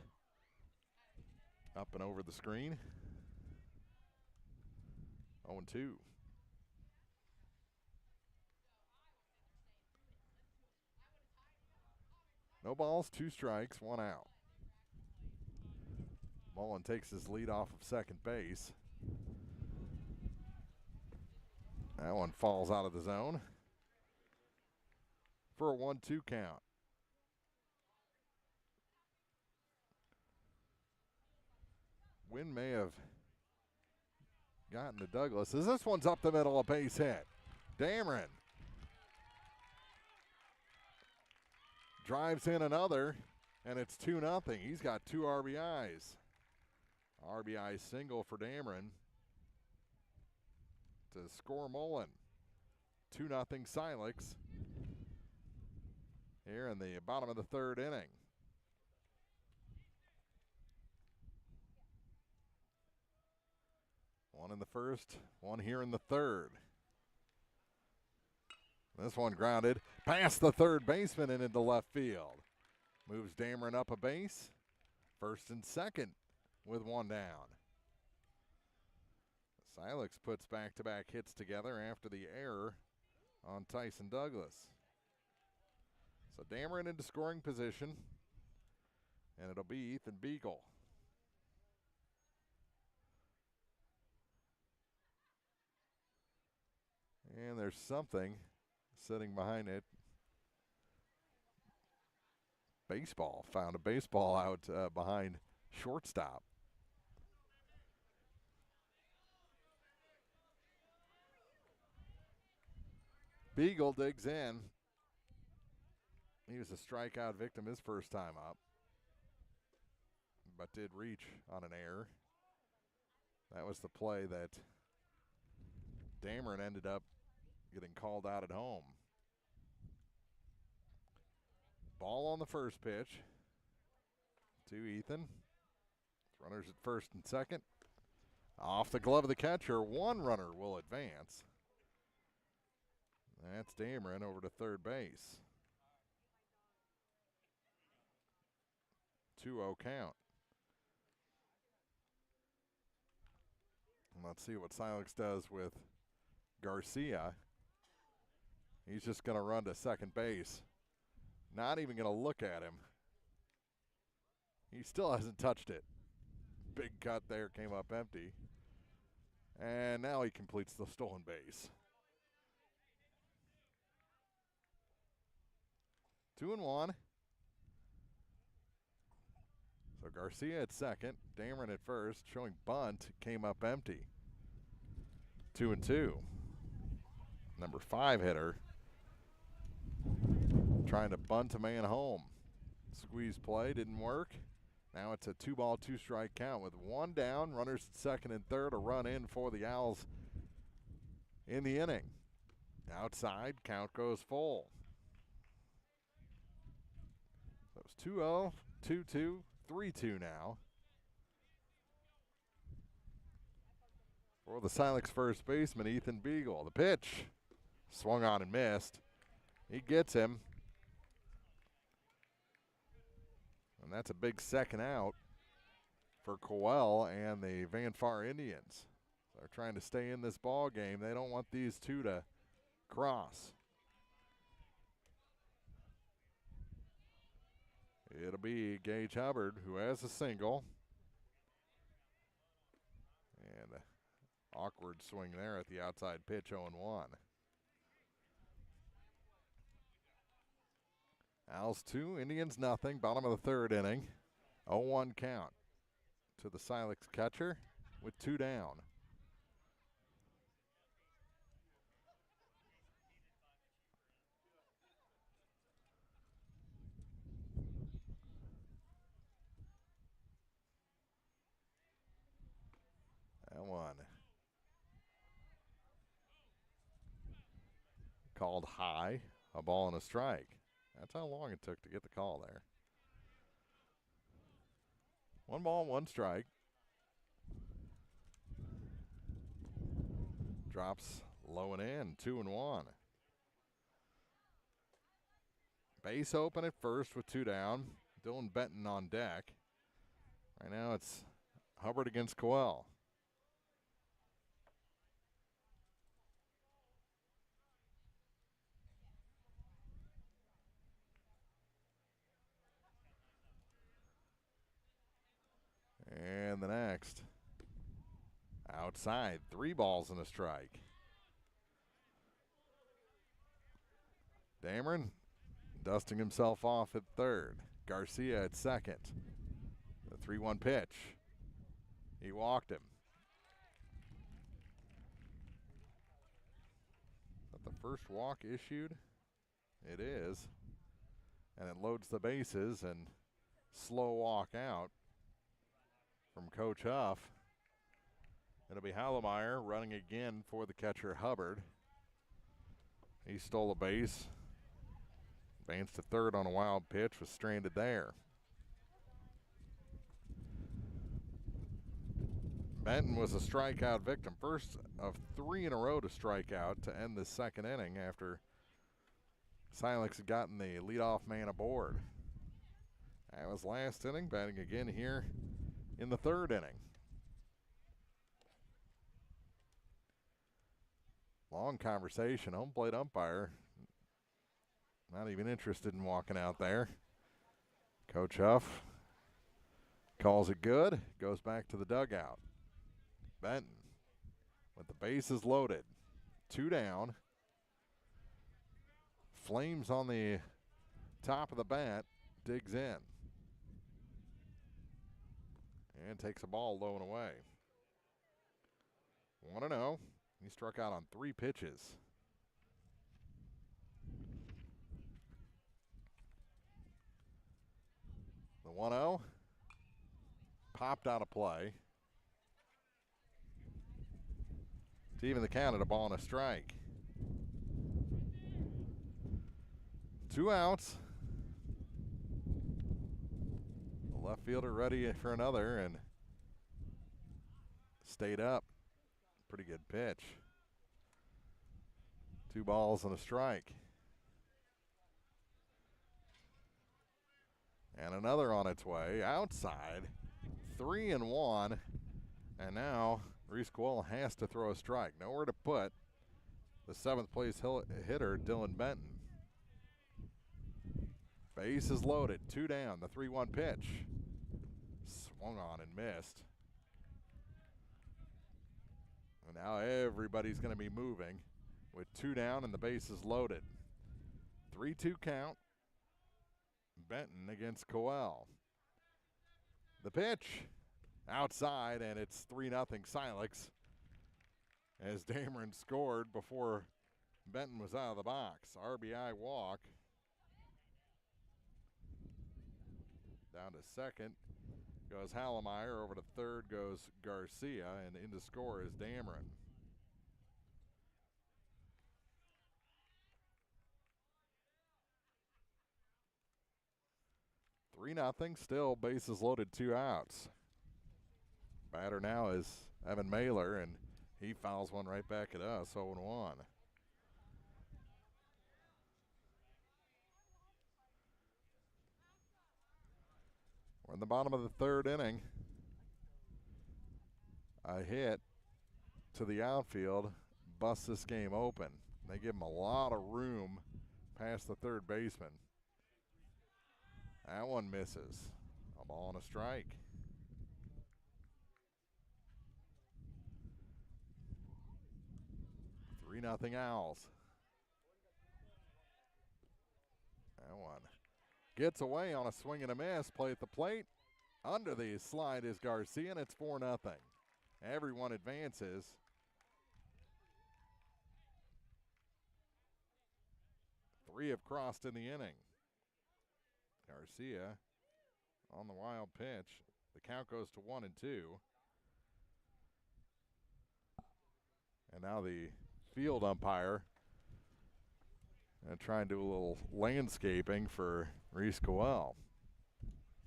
up and over the screen. 0-2. No balls, 2 strikes, 1 out. Mullen takes his lead off of second base. That one falls out of the zone for a 1-2 count. Wind may have gotten to Douglas. As this one's up the middle, a base hit. Dameron drives in another, and it's 2-0. He's got 2 RBIs. RBI single for Dameron to score Mullen. 2-0 Silex here in the bottom of the 3rd inning. One in the 1st, one here in the 3rd. This one grounded past the 3rd baseman and into left field. Moves Dameron up a base. 1st and 2nd with 1 down. Silex puts back-to-back hits together after the error on Tyson Douglas. So Dameron into scoring position, and it'll be Ethan Beagle. And there's something sitting behind it. Baseball. Found a baseball out behind shortstop. Beagle digs in. He was a strikeout victim his first time up, but did reach on an error. That was the play that Dameron ended up getting called out at home. Ball on the first pitch to Ethan. Runners at 1st and 2nd. Off the glove of the catcher, 1 runner will advance. That's Dameron over to 3rd base. 2-0 count. And let's see what Silex does with Garcia. He's just going to run to 2nd base. Not even going to look at him. He still hasn't touched it. Big cut there, came up empty. And now he completes the stolen base. 2-1. So Garcia at 2nd, Dameron at 1st, showing bunt, came up empty. 2-2. Number 5 hitter trying to bunt a man home. Squeeze play didn't work. Now it's a 2-ball, 2-strike count with 1 down. Runners at 2nd and 3rd. A run in for the Owls in the inning. Outside, count goes full. So it's 2-0, 2-2, 3-2 now. For the Silex first baseman, Ethan Beagle. The pitch swung on and missed. He gets him. And that's a big 2nd out for Coel and the Van Far Indians. They're trying to stay in this ball game. They don't want these 2 to cross. It'll be Gage Hubbard who has a single. And an awkward swing there at the outside pitch, 0-1. Owls 2, Indians nothing. Bottom of the 3rd inning. 0-1 count to the Silex catcher with 2 down. That one called high, a ball and a strike. That's how long it took to get the call there. 1 ball, 1 strike. Drops low and in, 2-1. Base open at 1st with 2 down. Dylan Benton on deck. Right now it's Hubbard against Coel. And the next. Outside, 3 balls and a strike. Dameron dusting himself off at third. Garcia at second. The 3-1 pitch. He walked him. Is that the first walk issued? It is. And it loads the bases and slow walk out from Coach Huff. It'll be Hallemeyer running again for the catcher Hubbard. He stole a base. Advanced to third on a wild pitch, was stranded there. Benton was a strikeout victim. First of 3 in a row to strike out to end the second inning after Silex had gotten the leadoff man aboard. That was last inning, batting again here in the third inning. Long conversation, home plate umpire not even interested in walking out there. Coach Huff calls it good, goes back to the dugout. Benton with the bases loaded, 2 down. Flames on the top of the bat, digs in. And takes a ball low and away. 1-0. He struck out on 3 pitches. The 1-0 popped out of play. To even the count at a ball and a strike. 2 outs. The left fielder ready for another and stayed up. Pretty good pitch. 2 balls and a strike. And another on its way, outside, 3-1. And now Reese Coel has to throw a strike. Nowhere to put the 7th place hitter, Dylan Benton. Base is loaded, 2 down, the 3-1 pitch. Swung on and missed. And now everybody's going to be moving with 2 down and the bases loaded. 3-2 count. Benton against Coel. The pitch outside, and it's 3-0 Silex as Dameron scored before Benton was out of the box. RBI walk. Down to second goes Hallemeyer. Over to third goes Garcia, and in to score is Dameron. Three nothing, still bases loaded, 2 outs. Batter now is Evan Mailer, and he fouls one right back at us, 0-1. We're in the bottom of the third inning. A hit to the outfield busts this game open. They give him a lot of room past the third baseman. That one misses. A ball and a strike. Three 3-0 Owls. That one gets away on a swing and a miss. Play at the plate. Under the slide is Garcia, and it's 4-0. Everyone advances. Three have crossed in the inning. Garcia on the wild pitch. The count goes to 1-2. And now the field umpire trying to do a little landscaping for Reese Coel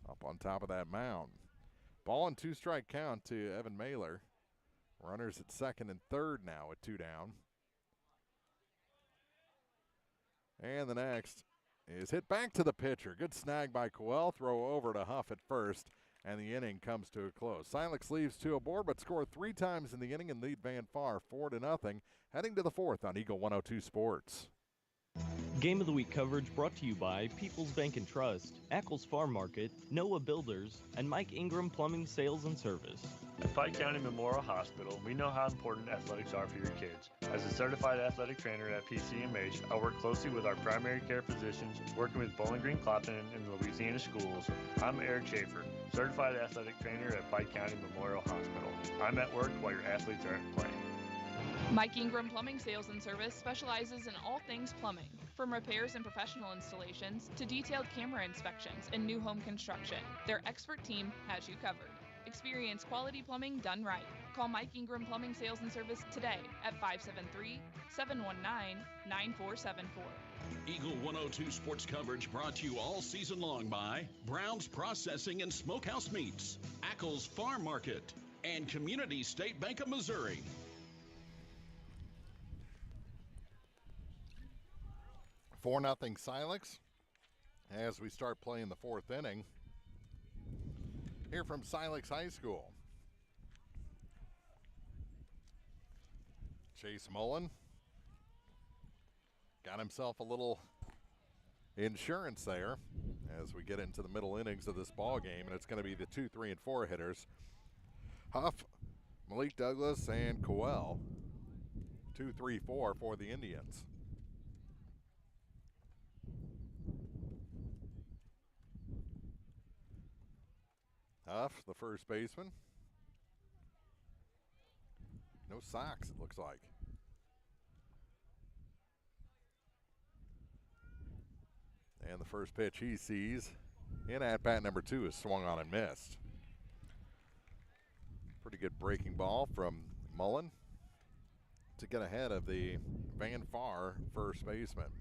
up on top of that mound. Ball and 2-strike count to Evan Mailer. Runners at second and third now with 2 down. And the next is hit back to the pitcher. Good snag by Coel. Throw over to Huff at first, and the inning comes to a close. Silex leaves 2 aboard, but scored 3 times in the inning and lead Van Far 4-0. Heading to the 4th on Eagle 102 Sports. Game of the Week coverage brought to you by People's Bank and Trust, Ackles Farm Market, Noah Builders, and Mike Ingram Plumbing Sales and Service. At Pike County Memorial Hospital, we know how important athletics are for your kids. As a certified athletic trainer at PCMH, I work closely with our primary care physicians, working with Bowling Green, Clopton, and the Louisiana schools. I'm Eric Schaefer, certified athletic trainer at Pike County Memorial Hospital. I'm at work while your athletes are at play. Mike Ingram Plumbing Sales and Service specializes in all things plumbing, from repairs and professional installations to detailed camera inspections and new home construction. Their expert team has you covered. Experience quality plumbing done right. Call Mike Ingram Plumbing Sales and Service today at 573-719-9474. Eagle 102 sports coverage brought to you all season long by Brown's Processing and Smokehouse Meats, Ackles Farm Market, and Community State Bank of Missouri. 4-0 Silex as we start playing the fourth inning here from Silex High School. Chase Mullen got himself a little insurance there as we get into the middle innings of this ball game, and it's going to be the 2, 3, and 4 hitters. Huff, Malik Douglas, and Coel. 2, 3, 4 for the Indians. Huff, the first baseman. No socks, it looks like. And the first pitch he sees in at-bat number 2 is swung on and missed. Pretty good breaking ball from Mullen to get ahead of the Van Far first baseman.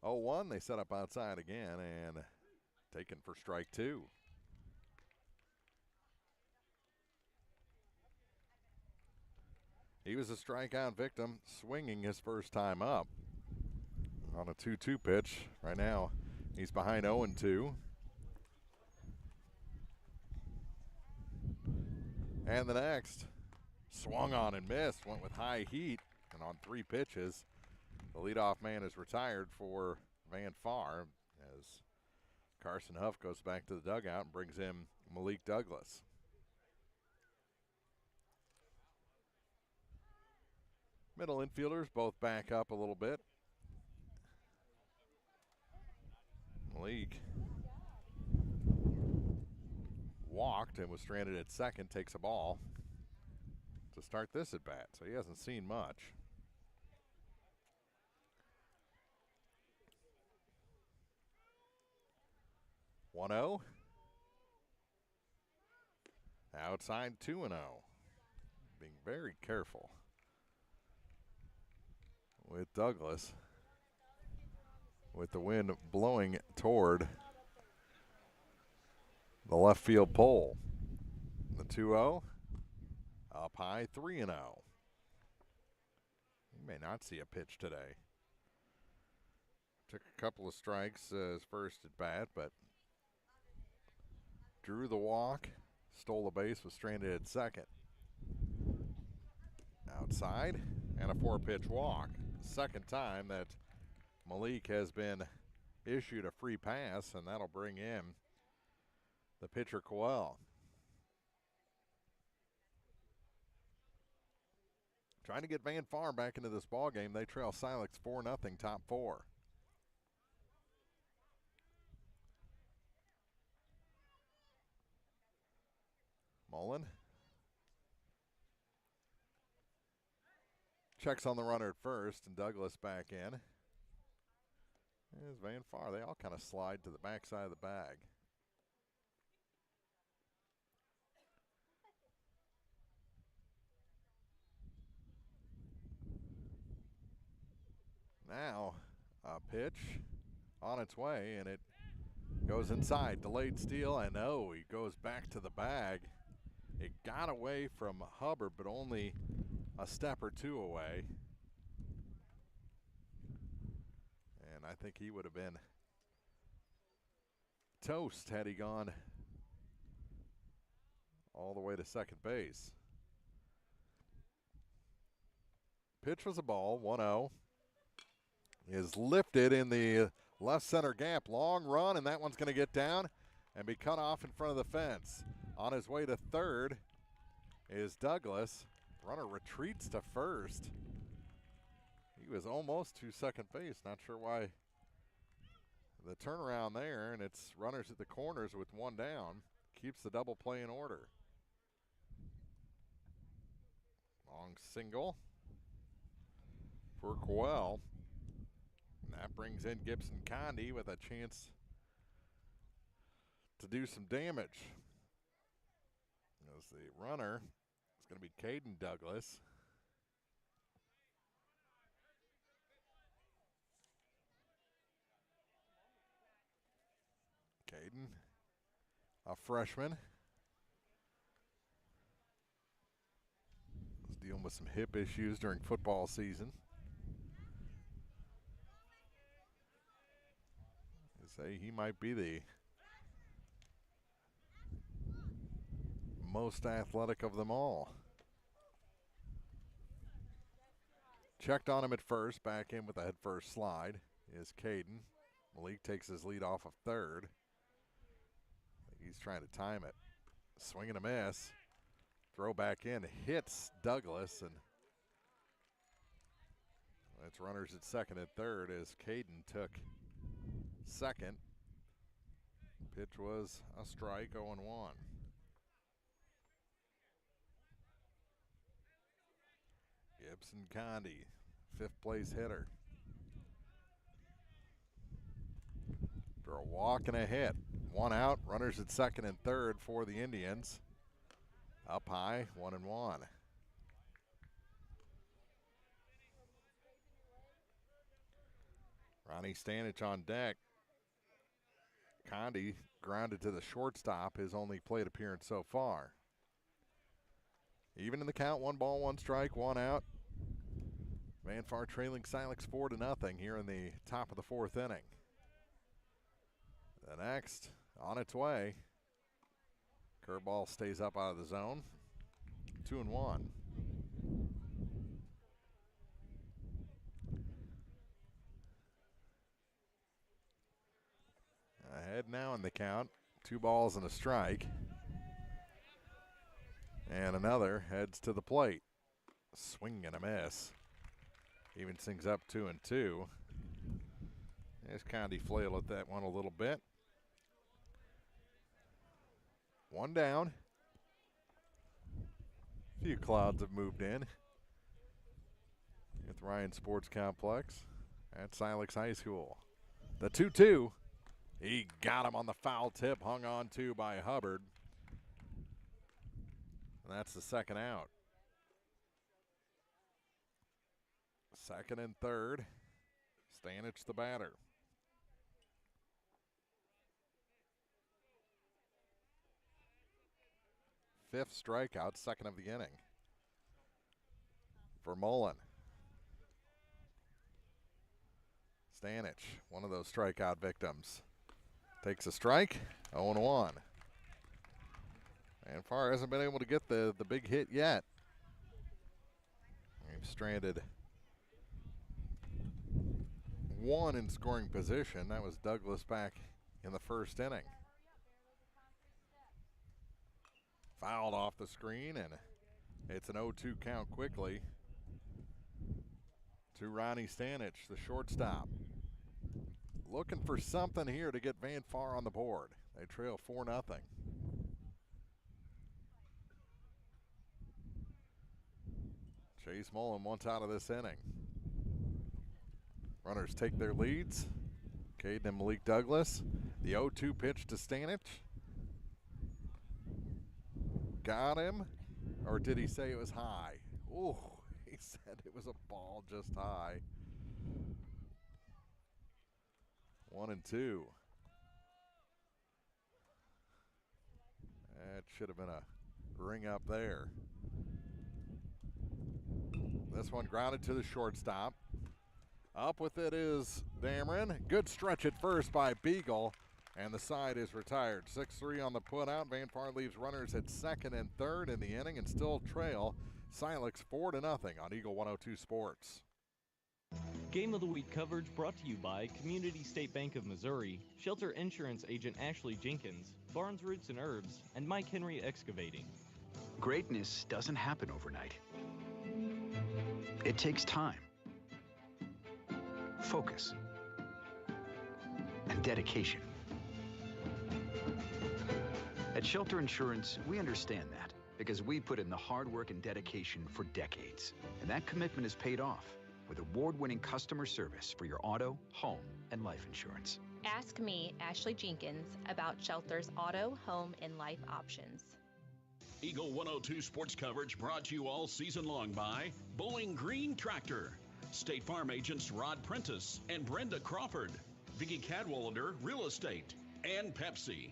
0-1, they set up outside again and taken for strike 2. He was a strikeout victim, swinging his first time up on a 2-2 pitch. Right now, he's behind 0-2. And the next, swung on and missed, went with high heat, and on 3 pitches, the leadoff man is retired for Van Far as Carson Huff goes back to the dugout and brings in Malik Douglas. Middle infielders both back up a little bit. Malik walked and was stranded at second, takes a ball to start this at bat, so he hasn't seen much. One 0. Outside 2-0. Being very careful with Douglas, with the wind blowing toward the left field pole. The 2-0 up high, 3-0. He may not see a pitch today. Took a couple of strikes his first at bat, but drew the walk, stole the base, was stranded at second. Outside, and a 4-pitch walk. Second time that Malik has been issued a free pass, and that'll bring in the pitcher Coel. Trying to get Van Far back into this ball game. They trail Silex 4-0, top 4. Mullen checks on the runner at first, and Douglas back in. There's Van Far. They all kind of slide to the backside of the bag. Now a pitch on its way, and it goes inside. Delayed steal, and oh, he goes back to the bag. It got away from Hubbard, but only a step or 2 away. And I think he would have been toast had he gone all the way to second base. Pitch was a ball, 1-0. Is lifted in the left center gap. Long run, and that one's going to get down and be cut off in front of the fence. On his way to third is Douglas. Runner retreats to first. He was almost to second base. Not sure why the turnaround there, and it's runners at the corners with one down. Keeps the double play in order. Long single for Coel. And that brings in Gibson Condi with a chance to do some damage. As the runner is going to be Caden Douglas. Caden, a freshman. Was dealing with some hip issues during football season. They say he might be the most athletic of them all. Checked on him at first, back in with a head first slide is Caden. Malik takes his lead off of third. He's trying to time it. Swing and a miss. Throw back in, hits Douglas, and it's runners at second and third as Caden took second. Pitch was a strike, 0-1. Gibson Condi, fifth place hitter. For a walk and a hit. One out, runners at second and third for the Indians. Up high, 1-1. Ronnie Stanich on deck. Condi grounded to the shortstop, his only plate appearance so far. Even in the count, 1 ball, 1 strike, 1 out. Van Far trailing Silex 4-0 here in the top of the fourth inning. The next on its way. Curveball stays up out of the zone. 2-1. Ahead now in the count. 2 balls and a strike. And another heads to the plate. Swing and a miss. Even things up 2-2. There's Condi flail at that one a little bit. 1 down. A few clouds have moved in at the Ryan Sports Complex at Silex High School. The 2-2. He got him on the foul tip, hung on to by Hubbard. And that's the second out. Second and third. Stanich the batter. Fifth strikeout, second of the inning for Mullen. Stanich, one of those strikeout victims. Takes a strike, 0-1. And Farr hasn't been able to get the big hit yet. We've stranded 1 in scoring position. That was Douglas back in the first inning. Fouled off the screen, and it's an 0-2 count quickly to Ronnie Stanich, the shortstop. Looking for something here to get Van Far on the board. They trail 4-0. Chase Mullen wants out of this inning. Runners take their leads. Caden and Malik Douglas. The 0-2 pitch to Stanich. Got him, or did he say it was high? Ooh, he said it was a ball just high. 1-2. That should have been a ring up there. This one grounded to the shortstop. Up with it is Dameron. Good stretch at first by Beagle, and the side is retired. 6-3 on the putout. Van Far leaves runners at second and third in the inning and still trail Silex 4-0 on Eagle 102 Sports. Game of the Week coverage brought to you by Community State Bank of Missouri, Shelter Insurance Agent Ashley Jenkins, Barnes Roots and Herbs, and Mike Henry Excavating. Greatness doesn't happen overnight. It takes time, focus, and dedication. At Shelter Insurance, we understand that because we put in the hard work and dedication for decades. And that commitment is paid off with award-winning customer service for your auto, home, and life insurance. Ask me, Ashley Jenkins, about Shelter's auto, home, and life options. Eagle 102 sports coverage brought to you all season long by Bowling Green Tractor, State Farm agents Rod Prentice and Brenda Crawford, Vicky Cadwalader Real Estate, and Pepsi.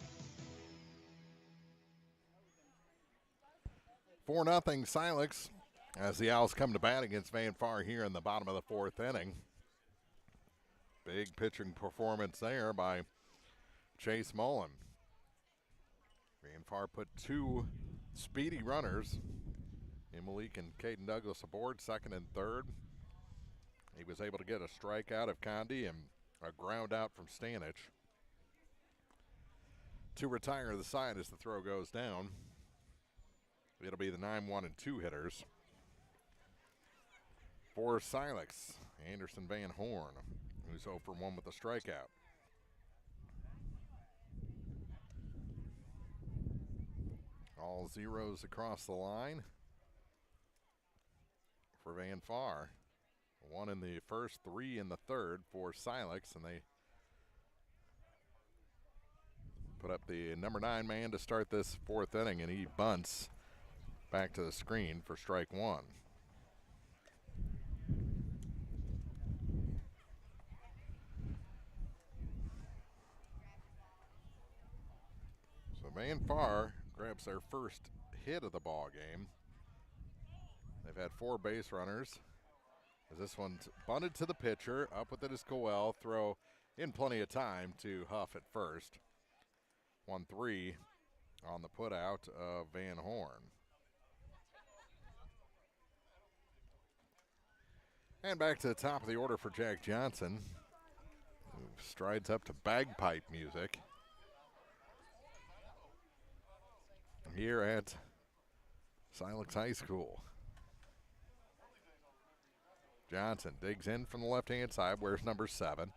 4-0 Silex as the Owls come to bat against Van Far here in the bottom of the fourth inning. Big pitching performance there by Chase Mullen. Van Far put 2 speedy runners in Malik and Caden Douglas aboard, second and third. He was able to get a strikeout of Condi and a ground out from Stanich to retire the side as the throw goes down. It'll be the 9-1 and 2 hitters for Silex. Anderson Van Horn, who's 0 for 1 with a strikeout. All zeros across the line for Van Far. 1 in the first, 3 in the third for Silex, and they put up the number 9 man to start this fourth inning, and he bunts back to the screen for strike 1. So Van Far grabs their first hit of the ball game. They've had 4 base runners. As this one's bunted to the pitcher, up with it is Coel. Throw in plenty of time to Huff at first. 1-3 on the putout of Van Horn. And back to the top of the order for Jack Johnson, who strides up to bagpipe music here at Silex High School. Johnson digs in from the left-hand side, wears number 7,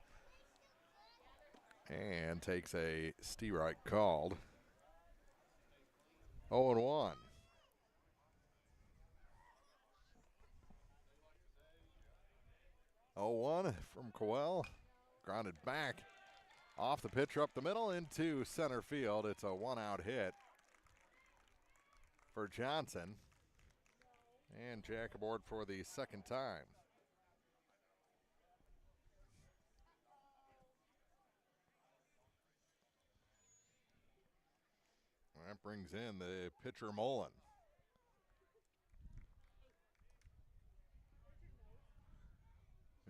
and takes a strike called. 0-1. From Coel, grounded back off the pitcher up the middle into center field. It's a 1-out hit for Johnson, and Jack aboard for the second time. That brings in the pitcher Mullen.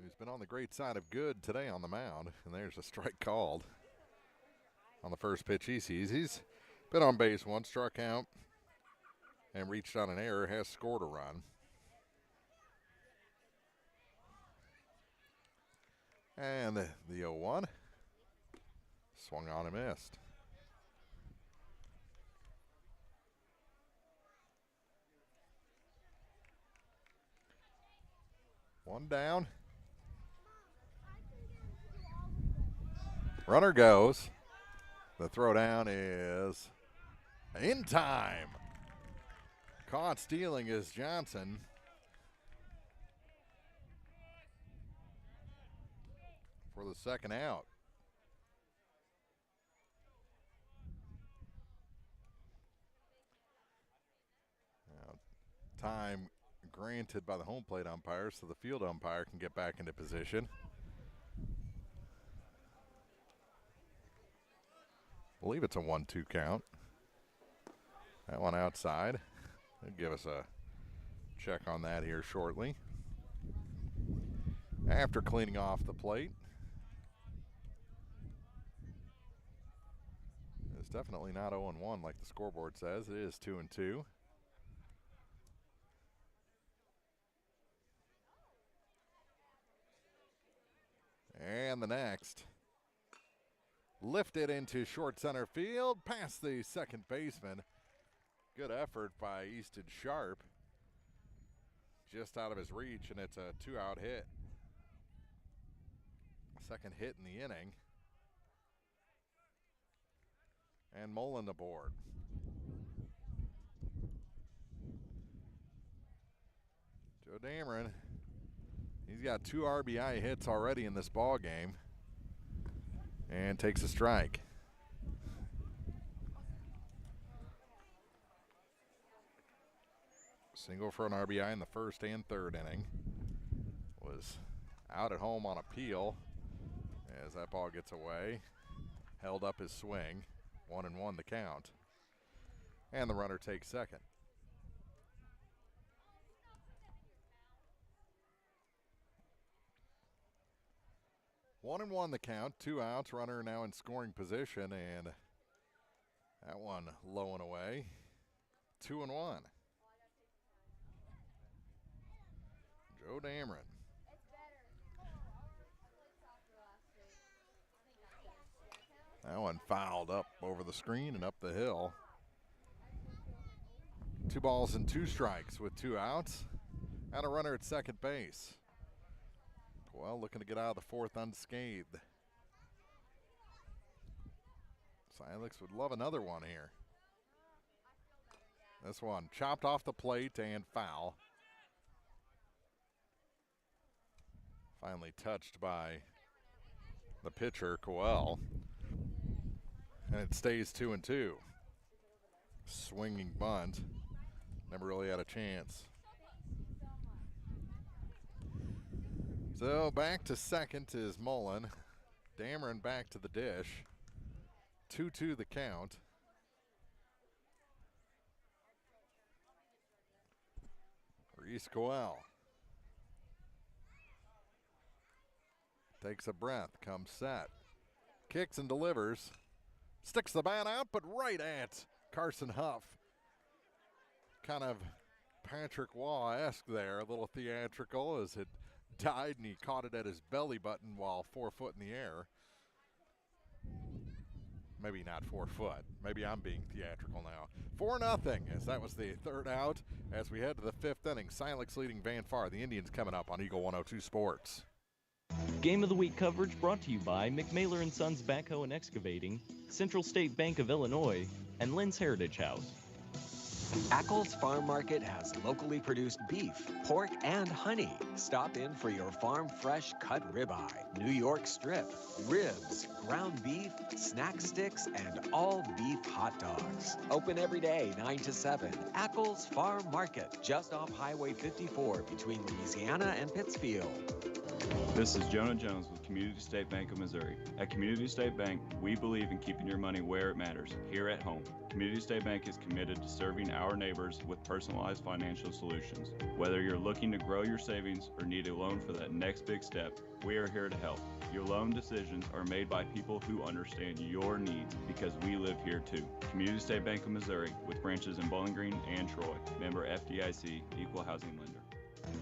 Who's been on the great side of good today on the mound. And there's a strike called on the first pitch he sees. He's been on base once, struck out, and reached on an error, has scored a run. And the 0-1. Swung on and missed. One down. Runner goes. The throw down is in time. Caught stealing is Johnson. For the second out. Now, time granted by the home plate umpire so the field umpire can get back into position. I believe it's a 1-2 count. That one outside. They'll give us a check on that here shortly. After cleaning off the plate. It's definitely not 0-1 like the scoreboard says. It is 2-2. And the next. Lifted into short center field, past the second baseman. Good effort by Easton Sharp. Just out of his reach, and it's a 2-out hit. Second hit in the inning. And Mullen aboard. Joe Dameron, he's got 2 RBI hits already in this ball game, and takes a strike. Single for an RBI in the first and third inning. Was out at home on appeal as that ball gets away. Held up his swing. 1-1 the count. And the runner takes second. One and one the count, 2 outs, runner now in scoring position, and that one low and away. 2-1. Joe Dameron. That one fouled up over the screen and up the hill. 2 balls and 2 strikes with 2 outs, and a runner at second base. Well, looking to get out of the fourth unscathed. Silex would love another one here. This one chopped off the plate and foul. Finally touched by the pitcher, Coel. And it stays 2-2. Swinging bunt. Never really had a chance. So back to second is Mullen. Dameron back to the dish. 2-2 the count. Reese Coel takes a breath, comes set. Kicks and delivers. Sticks the bat out, but right at Carson Huff. Kind of Patrick Waugh-esque there, a little theatrical as it died and he caught it at his belly button while 4 foot in the air. Maybe not 4 foot. Maybe I'm being theatrical now. 4-0 as that was the third out as we head to the 5th inning. Silex leading Van Far. The Indians coming up on Eagle 102 Sports. Game of the Week coverage brought to you by McMailer & Sons Backhoe and Excavating, Central State Bank of Illinois, and Lynn's Heritage House. Ackles Farm Market has locally produced beef, pork, and honey. Stop in for your farm fresh cut ribeye, New York strip, ribs, ground beef, snack sticks, and all beef hot dogs. Open every day, 9 to 7. Ackles Farm Market, just off Highway 54 between Louisiana and Pittsfield. This is Jonah Jones with Community State Bank of Missouri. At Community State Bank, we believe in keeping your money where it matters, here at home. Community State Bank is committed to serving our neighbors with personalized financial solutions. Whether you're looking to grow your savings or need a loan for that next big step, we are here to help. Your loan decisions are made by people who understand your needs because we live here too. Community State Bank of Missouri with branches in Bowling Green and Troy. Member FDIC, Equal Housing Lender.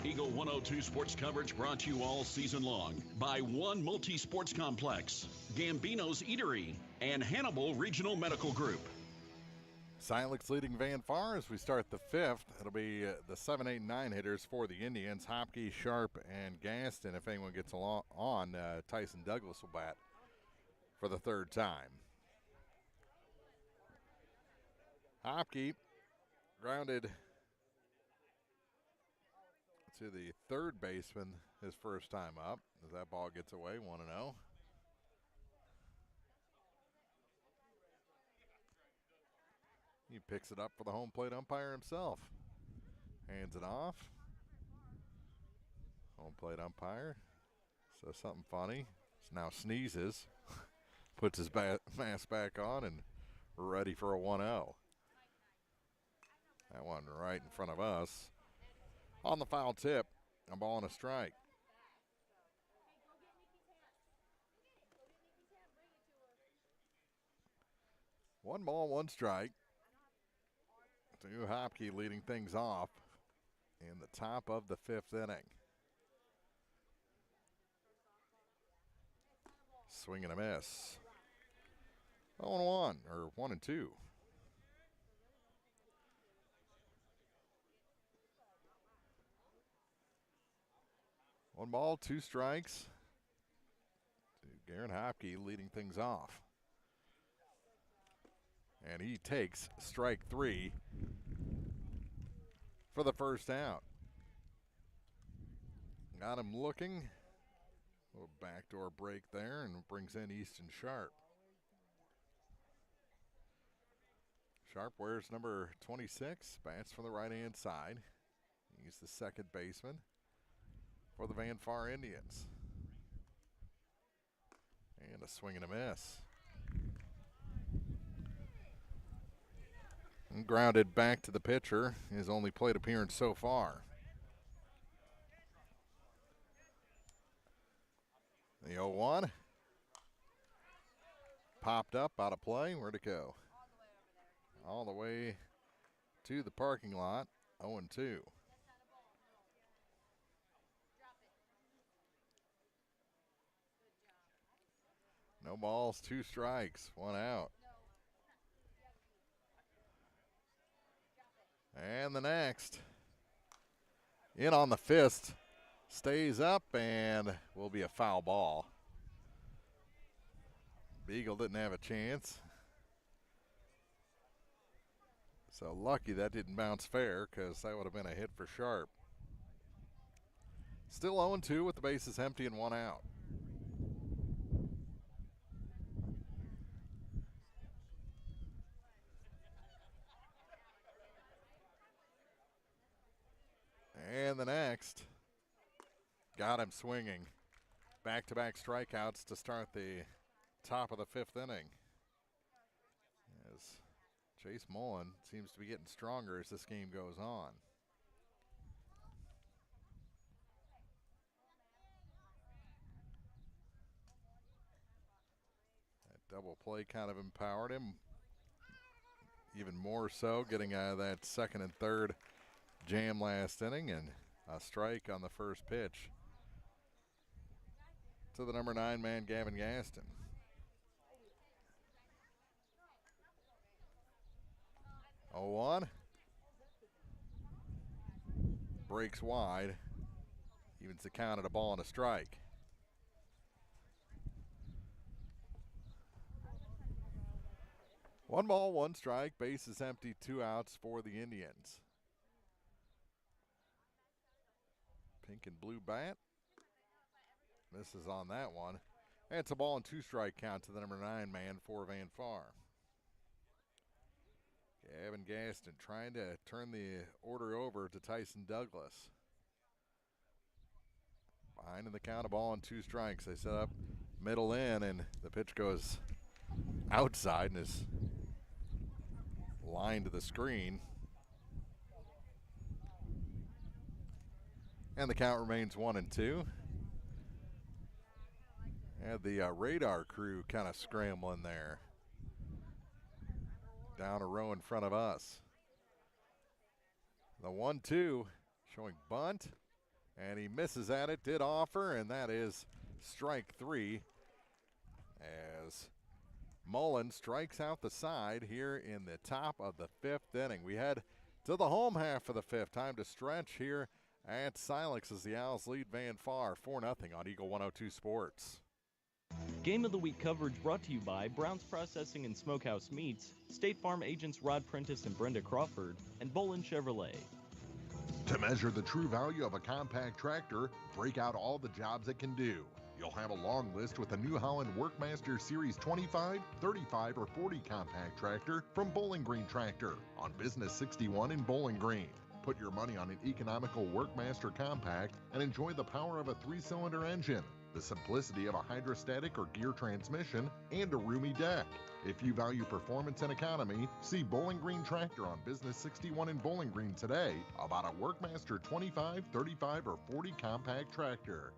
Eagle 102 sports coverage brought to you all season long by One Multi-Sports Complex, Gambino's Eatery, and Hannibal Regional Medical Group. Silex leading Van Far as we start the 5th. It'll be the 7, 8, 9 hitters for the Indians. Hopke, Sharp, and Gaston. If anyone gets on, Tyson Douglas will bat for the 3rd time. Hopke grounded to the 3rd baseman his first time up as that ball gets away, 1-0. He picks it up for the home plate umpire himself. Hands it off. Home plate umpire says something funny. Now sneezes, puts his mask back on, and we're ready for a 1-0. That one right in front of us. On the foul tip, a ball and a strike. One ball, one strike. To Hopke leading things off in the top of the 5th inning. swing and a miss. 0-1, or 1-2. One ball, two strikes. Garen Hopke leading things off. And he takes strike three for the first out. Got him looking. A little backdoor break there and brings in Easton Sharp. Sharp wears number 26, bats from the right-hand side. He's the second baseman for the Van Far Indians. And a swing and a miss. And grounded back to the pitcher, his only plate appearance so far. The 0-1. Popped up, out of play. Where'd it go? All the way to the parking lot. 0-2. No balls, two strikes, one out. And the next. In on the fist. Stays up and will be a foul ball. Beagle didn't have a chance. So lucky that didn't bounce fair, because that would have been a hit for Sharp. Still 0-2 with the bases empty and one out. And the next. Got him swinging. Back-to-back strikeouts to start the top of the fifth inning. As Chase Mullen seems to be getting stronger as this game goes on. That double play kind of empowered him. Even more so, getting out of that second and third jam last inning, and a strike on the first pitch to the number 9 man, Gavin Gaston. Oh, 1. Breaks wide. Evens the count at a ball and a strike. One ball, one strike. Base is empty, two outs for the Indians. Pink and blue bat. Misses on that one. And it's a ball and two strike count to the number 9 man for Van Far. Gavin Gaston trying to turn the order over to Tyson Douglas. Behind in the count, a ball and two strikes. They set up middle in, and the pitch goes outside and is lined to the screen. And the count remains 1-2. Had the radar crew kind of scrambling there. Down a row in front of us. The 1-2 showing bunt, and he misses at it, did offer, and that is strike three as Mullen strikes out the side here in the top of the fifth inning. We head to the home half of the fifth. Time to stretch here at Silex as the Owls lead Van Far 4-0 on Eagle 102 Sports. Game of the Week coverage brought to you by Brown's Processing and Smokehouse Meats, State Farm agents Rod Prentice and Brenda Crawford, and Bolin Chevrolet. To measure the true value of a compact tractor, break out all the jobs it can do. You'll have a long list with a New Holland Workmaster Series 25, 35, or 40 compact tractor from Bowling Green Tractor on Business 61 in Bowling Green. Put your money on an economical Workmaster compact and enjoy the power of a 3-cylinder engine, the simplicity of a hydrostatic or gear transmission, and a roomy deck. If you value performance and economy, see Bowling Green Tractor on Business 61 in Bowling Green today about a Workmaster 25, 35, or 40 compact tractor.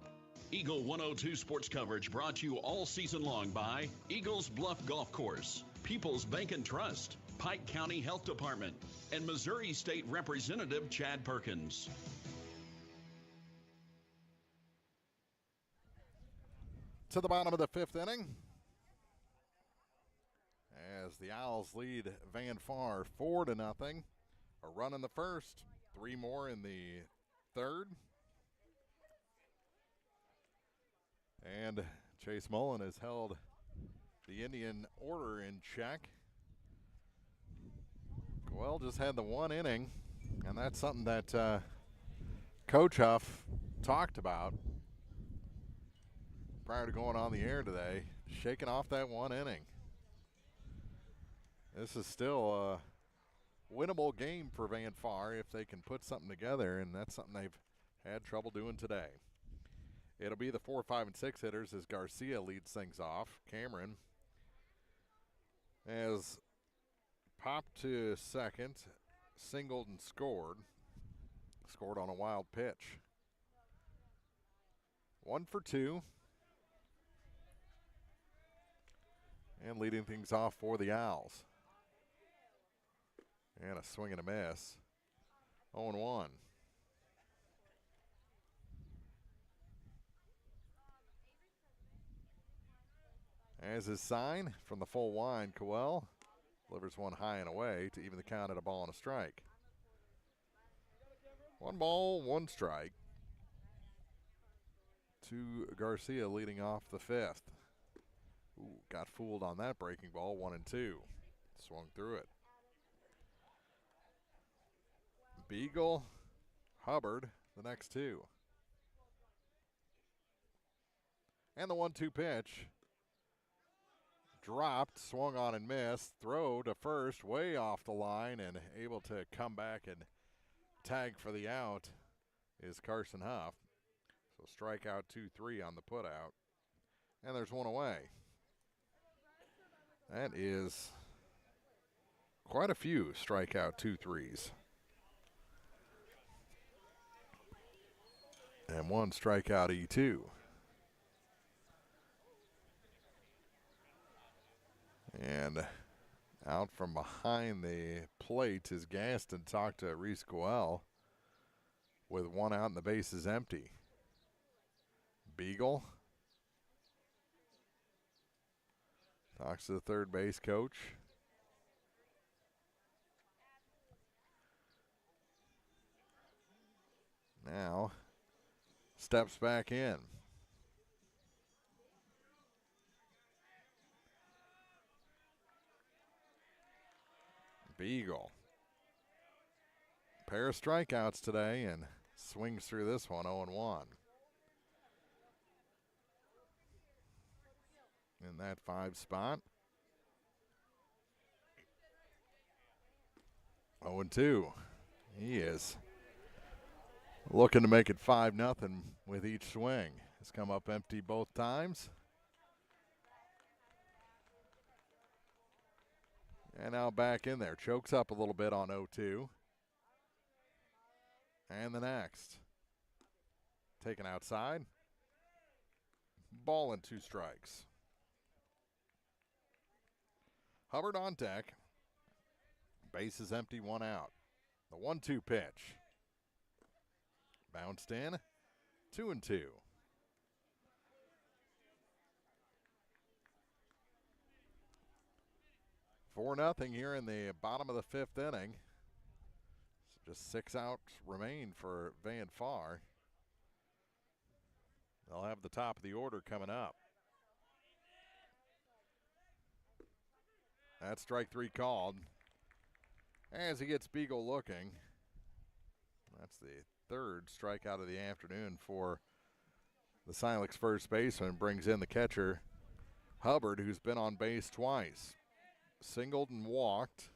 Eagle 102 sports coverage brought to you all season long by Eagles Bluff Golf Course, People's Bank and Trust, Pike County Health Department, and Missouri State Representative Chad Perkins. to the bottom of the 5th inning, as the Owls lead Van Far 4-0. A run in the first, 3 more in the third. And Chase Mullen has held the Indian order in check. Well, just had the 1 inning, and that's something that Coach Huff talked about prior to going on the air today, shaking off that 1 inning. This is still a winnable game for Van Far if they can put something together, and that's something they've had trouble doing today. It'll be the 4, 5, and 6 hitters as Garcia leads things off. Cameron has popped to second, singled and scored. Scored on a wild pitch. 1 for 2. And leading things off for the Owls. And a swing and a miss. 0-1. As his sign from the full wind, Coel delivers one high and away to even the count at a ball and a strike. 1 ball, 1 strike to Garcia leading off the 5th. Ooh, got fooled on that breaking ball, 1-2. Swung through it. Beagle, Hubbard, the next 2. And the 1-2 pitch. Dropped, swung on and missed. Throw to first, way off the line, and able to come back and tag for the out is Carson Huff. So strikeout 2-3 on the putout. And there's 1 away. That is quite a few strikeout 2-3s. And 1 strikeout E2. And out from behind the plate is Gaston. Talked to Reese Coel with 1 out and the base is empty. Beagle talks to the third base coach. Now steps back in. Beagle. Pair of strikeouts today and swings through this one, 0-1. In that 5 spot. 0-2. He is looking to make it 5-0 with each swing. Has come up empty both times. And now back in there. Chokes up a little bit on 0-2. And the next. Taken outside. Ball and 2 strikes. Hubbard on deck. Base is empty, 1 out. The 1-2 pitch. Bounced in. 2-2. 4-0 here in the bottom of the 5th inning. So just 6 outs remain for Van Far. They'll have the top of the order coming up. That's strike 3 called. As he gets Beagle looking. That's the 3rd strikeout of the afternoon for the Silex first baseman. Brings in the catcher, Hubbard, who's been on base twice. Singled and walked.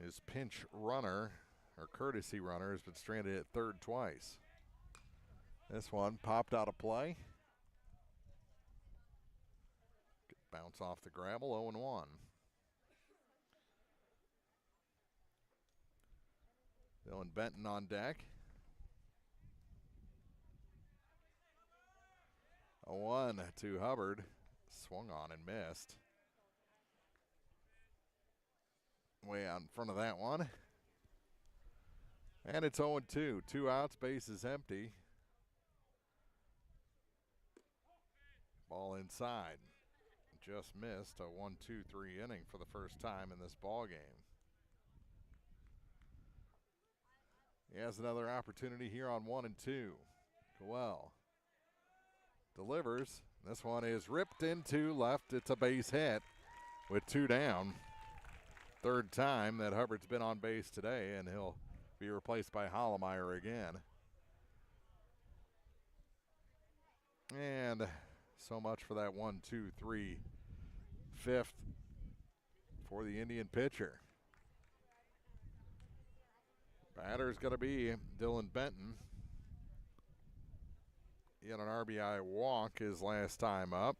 His pinch runner, or courtesy runner, has been stranded at 3rd twice. This one popped out of play. Bounce off the gravel, 0-1. Dylan Benton on deck. 0-1 to Hubbard. Swung on and missed. Way out in front of that one. And it's 0-2. 2 outs, base is empty. Ball inside. Just missed a 1-2-3 inning for the first time in this ball game. He has another opportunity here on 1-2. Coel delivers. This one is ripped into left. It's a base hit with 2 down. Third time that Hubbard's been on base today, and he'll be replaced by Hollemeyer again. And so much for that 1-2-3 fifth for the Indian pitcher. Batter's going to be Dylan Benton. He had an RBI walk his last time up.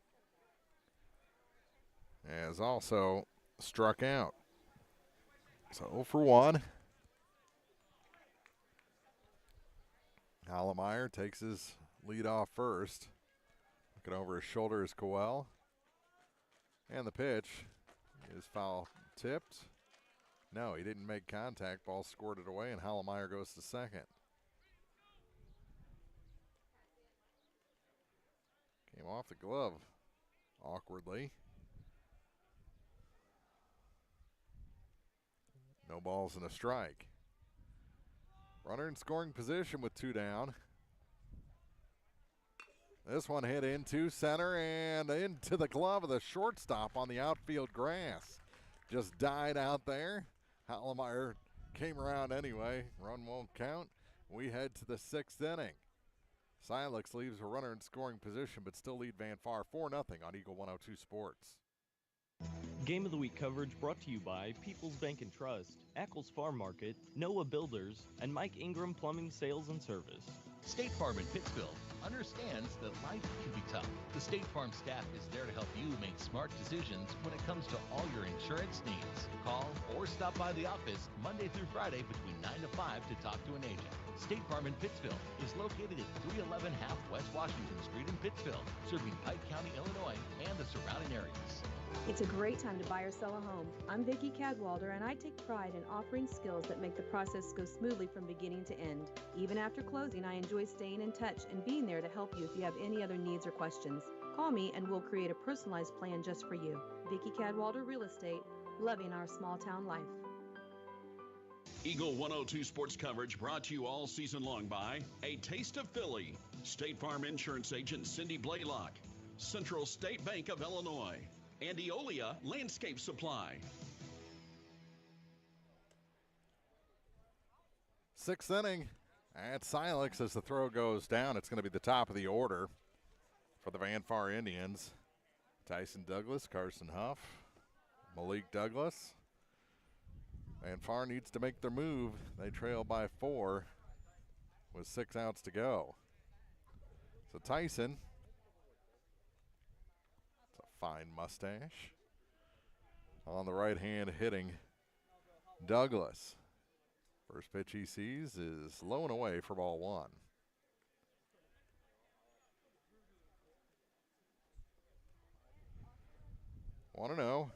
Has also struck out. So 0 for 1. Hollemeyer takes his lead off first. Looking over his shoulder is Coel. And the pitch is foul tipped. No, he didn't make contact. Ball squirted away, and Hollemeyer goes to second. Came off the glove awkwardly. No balls and a strike. Runner in scoring position with 2 down. This one hit into center and into the glove of the shortstop on the outfield grass. Just died out there. Hollemeyer came around anyway. Run won't count. We head to the 6th inning. Silex leaves a runner in scoring position, but still lead Van Far 4-0 on Eagle 102 Sports. Game of the Week coverage brought to you by People's Bank and Trust, Ackles Farm Market, Noah Builders, and Mike Ingram Plumbing Sales and Service. State Farm in Pittsville understands that life can be tough. The State Farm staff is there to help you make smart decisions when it comes to all your insurance needs. Call or stop by the office Monday through Friday between 9 to 5 to talk to an agent. State Farm in Pittsville is located at 311 Half West Washington Street in Pittsville, serving Pike County, Illinois, and the surrounding areas. It's a great time to buy or sell a home. I'm Vicki Cadwalder, and I take pride in offering skills that make the process go smoothly from beginning to end. Even after closing, I enjoy staying in touch and being there to help you if you have any other needs or questions. Call me and we'll create a personalized plan just for you. Vicki Cadwalder Real Estate, loving our small town life. Eagle 102 sports coverage brought to you all season long by A Taste of Philly, State Farm Insurance Agent Cindy Blaylock, Central State Bank of Illinois, and Eolia Landscape Supply. 6th inning at Silex as the throw goes down. It's going to be the top of the order for the Van Far Indians. Tyson Douglas, Carson Huff, Malik Douglas. Van Far needs to make their move. They trail by 4 with 6 outs to go. So Tyson, fine mustache. On the right hand hitting Douglas. First pitch he sees is low and away for ball 1. Want to know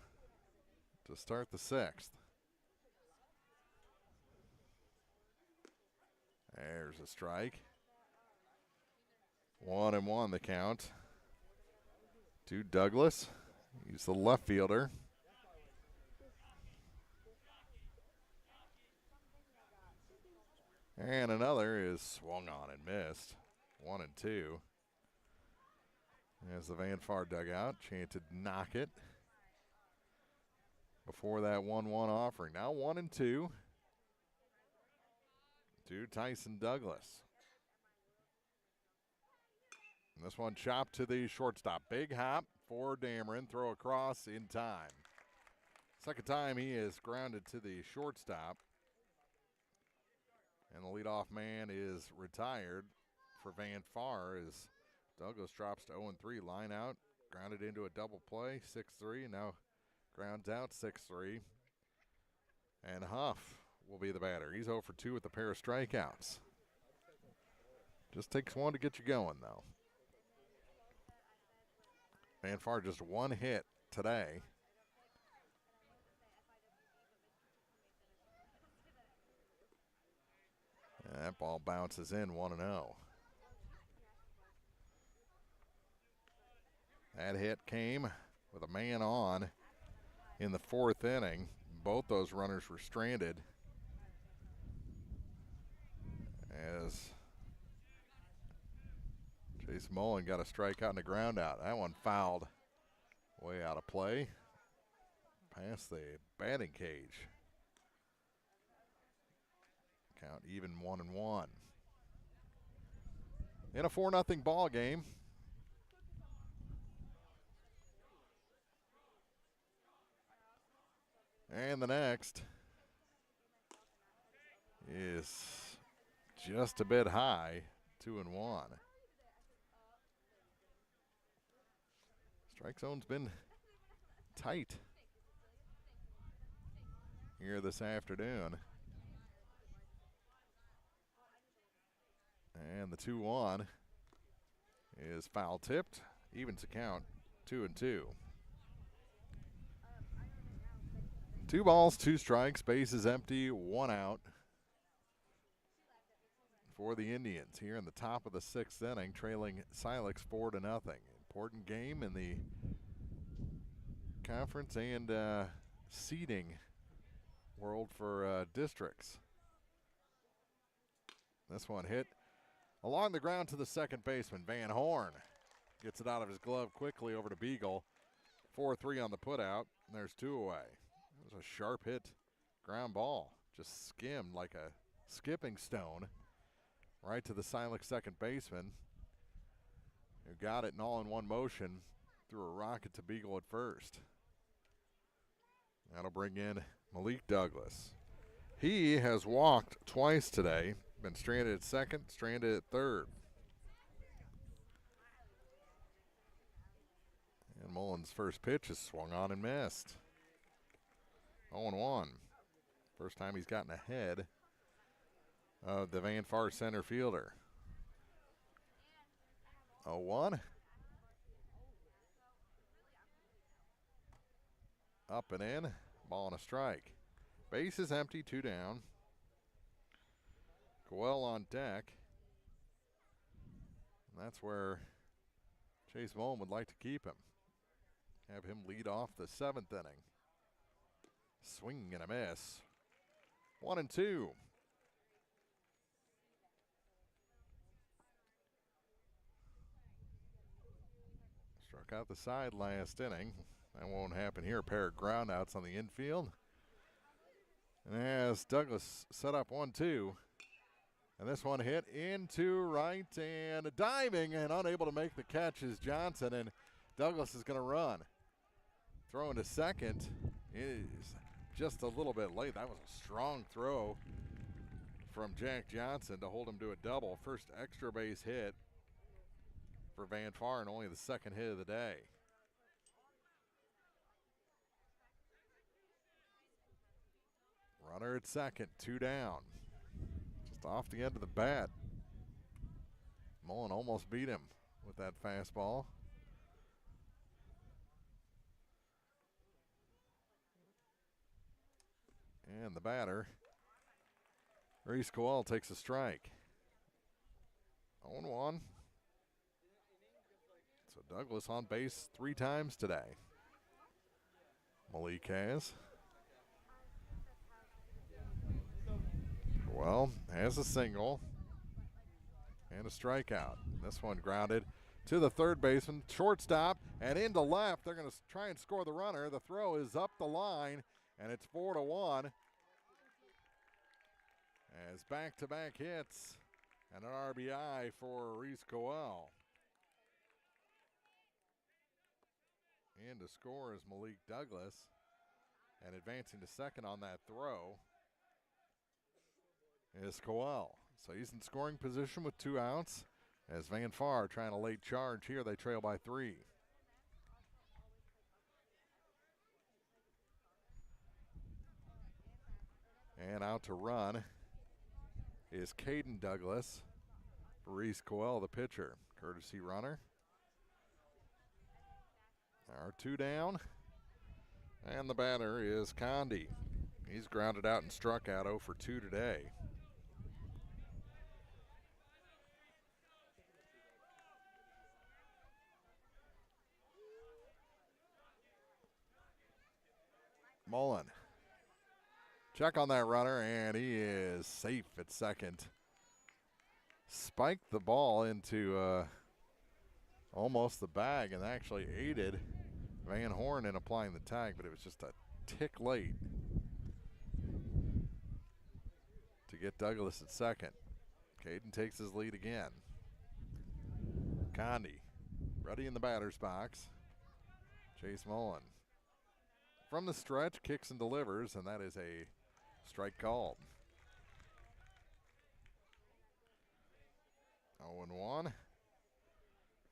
to start the 6th. There's a strike. 1-1 the count to Douglas. He's the left fielder. And another is swung on and missed. 1-2. As the Van Far dugout chanted knock it before that 1-1 offering. Now 1-2 to Tyson Douglas. And this one chopped to the shortstop. Big hop for Dameron. Throw across in time. Second time he is grounded to the shortstop. And the leadoff man is retired for Van Far as Douglas drops to 0-3. Line out, grounded into a double play, 6-3, and now grounds out 6-3. And Huff will be the batter. He's 0 for 2 with a pair of strikeouts. Just takes one to get you going, though. Van Far just 1 hit today. And that ball bounces in 1-0. That hit came with a man on in the 4th inning. Both those runners were stranded as Chase Mullen got a strikeout and a ground out. That one fouled way out of play past the batting cage. Count even 1-1. In a 4-0 ball game. And the next is just a bit high, 2-1. Strike zone's been tight here this afternoon. And the 2-1 is foul tipped, evens the count, 2-2. 2 balls, 2 strikes, bases empty, 1 out for the Indians here in the top of the 6th inning, trailing Silex 4-0. Important game in the conference and seeding world for districts. This one hit along the ground to the second baseman. Van Horn gets it out of his glove quickly over to Beagle. 4-3 on the putout, and there's 2 away. It was a sharp hit ground ball, just skimmed like a skipping stone right to the Silex second baseman, who got it in all-in-one motion, threw a rocket to Beagle at first. That'll bring in Malik Douglas. He has walked twice today, been stranded at second, stranded at third. And Mullen's first pitch is swung on and missed. 0-1. First time he's gotten ahead of the Van Far center fielder. 0-1. Up and in. Ball and a strike. Base is empty, 2 down. Coel on deck. And that's where Chase Mullen would like to keep him. Have him lead off the 7th inning. Swing and a miss. 1-2. Struck out the side last inning. That won't happen here. A pair of groundouts on the infield. And as Douglas set up 1-2. And this one hit into right and diving and unable to make the catch is Johnson. And Douglas is going to run. Throwing to second is just a little bit late. That was a strong throw from Jack Johnson to hold him to a double. First extra base hit for Van Far and only the 2nd hit of the day. Runner at second, 2 down. Just off the end of the bat. Mullen almost beat him with that fastball. And the batter, Reese Coel, takes a strike. 0-1. So Douglas on base 3 times today. Malik has. Coel has a single and a strikeout. This one grounded to the third baseman, shortstop, and into left. They're going to try and score the runner. The throw is up the line, and it's 4-1. As back-to-back hits and an RBI for Reese Coel. And to score is Malik Douglas. And advancing to second on that throw is Coel. So he's in scoring position with 2 outs. As Van Far trying a late charge here, they trail by 3. And out to run is Caden Douglas for Reese Coel, the pitcher. Courtesy runner. Our 2 down. And the batter is Condi. He's grounded out and struck out 0 for 2 today. Mullen. Check on that runner, and he is safe at second. Spiked the ball into almost the bag and actually aided Van Horn in applying the tag, but it was just a tick late to get Douglas at second. Caden takes his lead again. Condi ready in the batter's box. Chase Mullen from the stretch, kicks and delivers, and that is a strike called. 0-1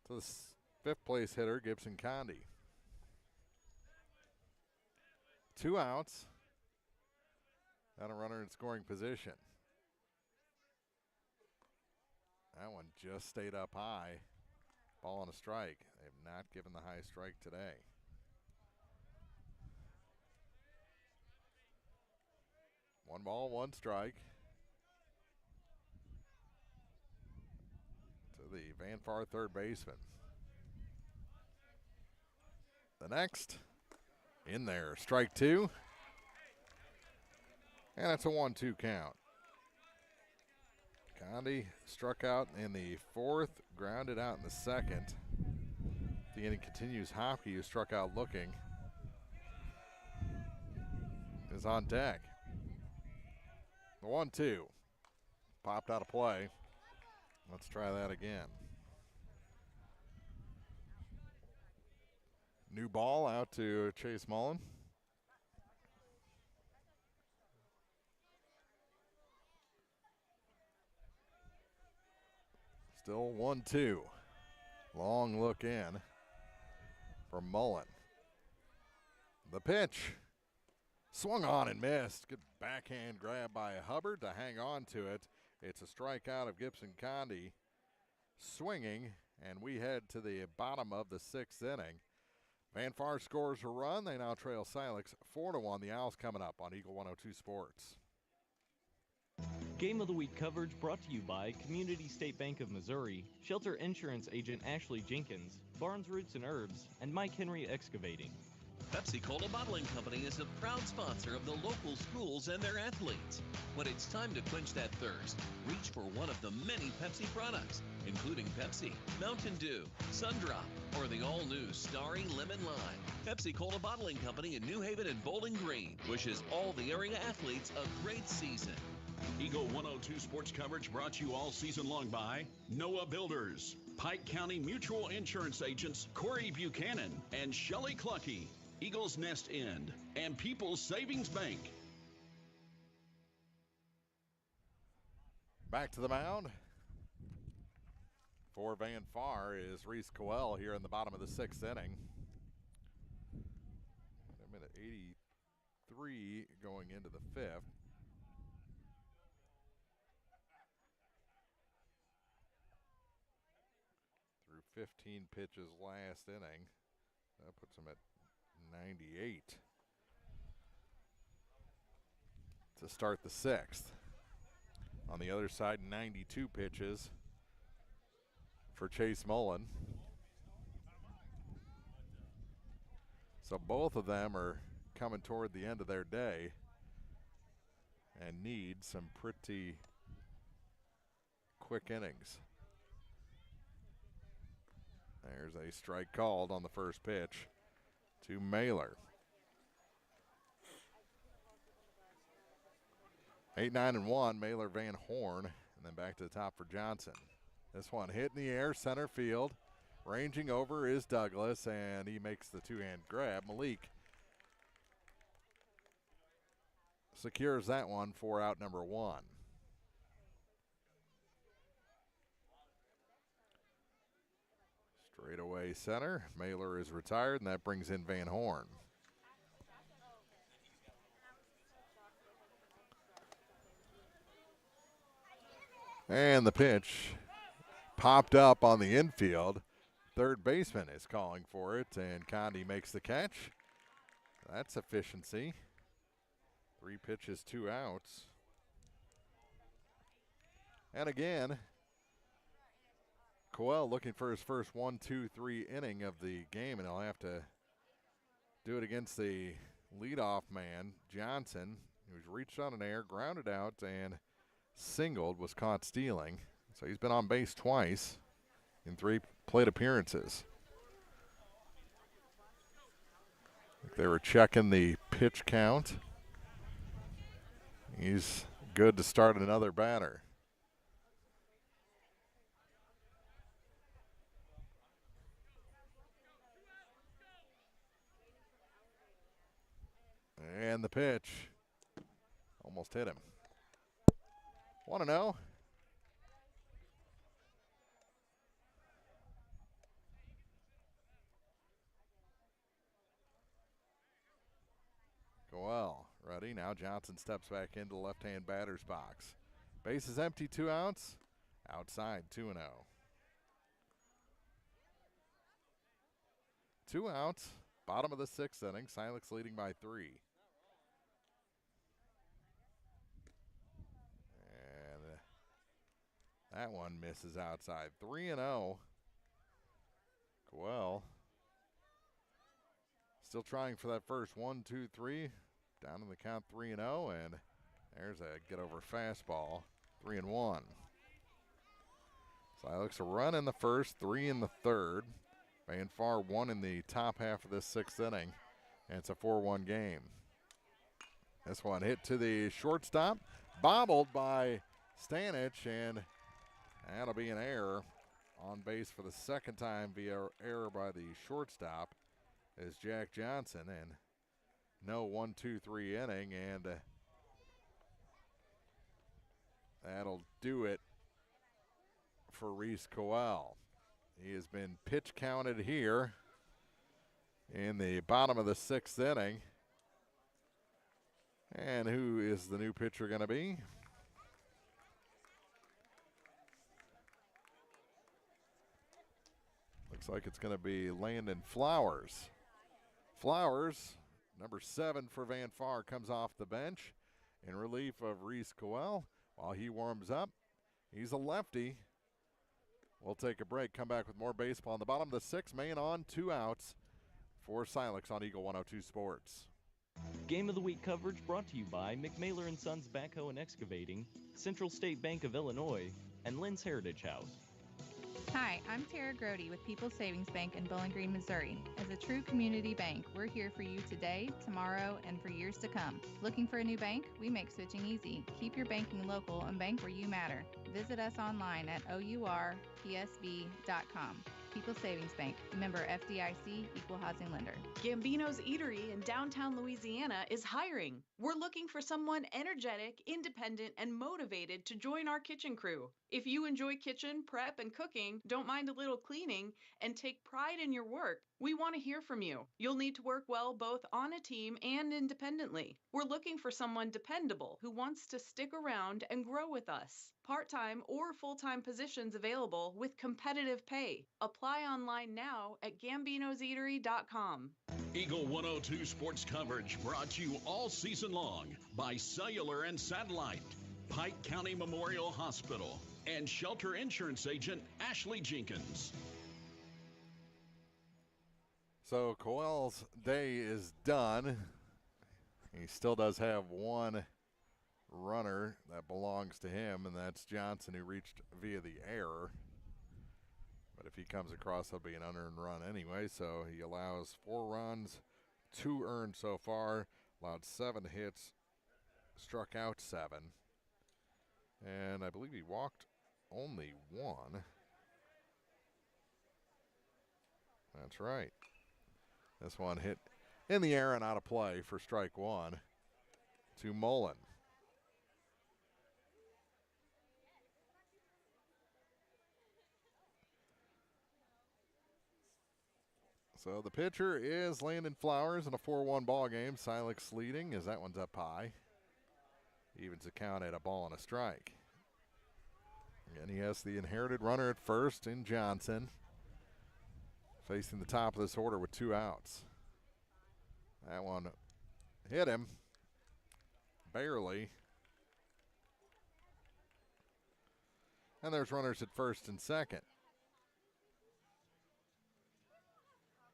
to the fifth place hitter, Gibson Condi. 2 outs and a runner in scoring position. That one just stayed up high. Ball on a strike. They have not given the high strike today. One ball, one strike to the Van Far third baseman. The next in there, strike 2. And it's a 1-2 count. Condi struck out in the 4th, grounded out in the 2nd. The inning continues. Hopke, who struck out looking, is on deck. The 1-2 popped out of play. Let's try that again. New ball out to Chase Mullen. Still 1-2. Long look in from Mullen. The pitch. Swung on and missed. Good backhand grab by Hubbard to hang on to it. It's a strikeout of Gibson Condi. Swinging, and we head to the bottom of the 6th inning. Van Far scores a run. They now trail Silex 4-1. The Owls coming up on Eagle 102 Sports. Game of the Week coverage brought to you by Community State Bank of Missouri, Shelter Insurance Agent Ashley Jenkins, Barnes Roots and Herbs, and Mike Henry Excavating. Pepsi Cola Bottling Company is a proud sponsor of the local schools and their athletes. When it's time to quench that thirst, reach for one of the many Pepsi products, including Pepsi, Mountain Dew, Sundrop, or the all-new Starry Lemon Lime. Pepsi Cola Bottling Company in New Haven and Bowling Green wishes all the area athletes a great season. Eagle 102 sports coverage brought to you all season long by Noah Builders, Pike County Mutual Insurance Agents Corey Buchanan and Shelley Clucky, Eagles Nest End, and People's Savings Bank. Back to the mound for Van Far is Reese Coel here in the bottom of the 6th inning. A minute 83 going into the 5th. Through 15 pitches last inning. That puts him at 98 to start the 6th. On the other side, 92 pitches for Chase Mullen. So both of them are coming toward the end of their day and need some pretty quick innings. There's a strike called on the first pitch to Mailer. 8-9-1, Mailer, Van Horn, and then back to the top for Johnson. This one hit in the air, center field. Ranging over is Douglas, and he makes the two-hand grab. Malik secures that one for out number 1. Straightaway center. Mailer is retired, and that brings in Van Horn. And the pitch popped up on the infield. Third baseman is calling for it, and Condi makes the catch. That's efficiency. 3 pitches, 2 outs. And again, Coel looking for his first 1-2-3 inning of the game, and he'll have to do it against the leadoff man, Johnson, who's reached on an air, grounded out, and singled, was caught stealing. So he's been on base twice in 3 plate appearances. They were checking the pitch count. He's good to start another batter. And the pitch almost hit him. 1-0. Goel ready. Now Johnson steps back into the left-hand batter's box. Base is empty, 2 outs. Outside, 2-0. 2 outs. Bottom of the 6th inning. Silex leading by 3. And that one misses outside. 3-0. Goel still trying for that first 1, 2, 3. Down in the count 3-0, and there's a get over fastball. 3-1. Silex a run in the first, 3 in the third. Van Far 1 in the top half of this 6th inning, and it's a 4-1 game. This one hit to the shortstop, bobbled by Stanich, and that'll be an error. On base for the second time via error by the shortstop is Jack Johnson, and no 1, 2, 3 inning, and that'll do it for Reese Coel. He has been pitch counted here in the bottom of the 6th inning. And who is the new pitcher going to be? Looks like it's going to be Landon Flowers. Flowers, number 7 for Van Far, comes off the bench in relief of Reese Coel while he warms up. He's a lefty. We'll take a break, come back with more baseball. On the bottom of the 6th, man on, 2 outs for Silex on Eagle 102 Sports. Game of the Week coverage brought to you by McMailer & Sons Backhoe and Excavating, Central State Bank of Illinois, and Lynn's Heritage House. Hi, I'm Tara Grody with People's Savings Bank in Bowling Green, Missouri. As a true community bank, we're here for you today, tomorrow, and for years to come. Looking for a new bank? We make switching easy. Keep your banking local and bank where you matter. Visit us online at OURPSB.com. People's Savings Bank, member FDIC, equal housing lender. Gambino's Eatery in downtown Louisiana is hiring. We're looking for someone energetic, independent, and motivated to join our kitchen crew. If you enjoy kitchen, prep, and cooking, don't mind a little cleaning, and take pride in your work, we want to hear from you. You'll need to work well both on a team and independently. We're looking for someone dependable who wants to stick around and grow with us. Part-time or full-time positions available with competitive pay. Apply online now at gambinoseatery.com. Eagle 102 Sports coverage brought to you all season long by Cellular and Satellite, Pike County Memorial Hospital, and Shelter Insurance Agent Ashley Jenkins. So Coel's day is done. He still does have one runner that belongs to him, and that's Johnson, who reached via the error. But if he comes across, there'll be an unearned run anyway, so he allows 4 runs, 2 earned so far, allowed 7 hits, struck out 7. And I believe he walked only 1. That's right. This one hit in the air and out of play for strike 1 to Mullen. So the pitcher is Landon Flowers in a 4-1 ball game. Silex leading as that one's up high. Evens the count at a ball and a strike. Again, he has the inherited runner at first in Johnson, facing the top of this order with 2 outs. That one hit him barely. And there's runners at first and second.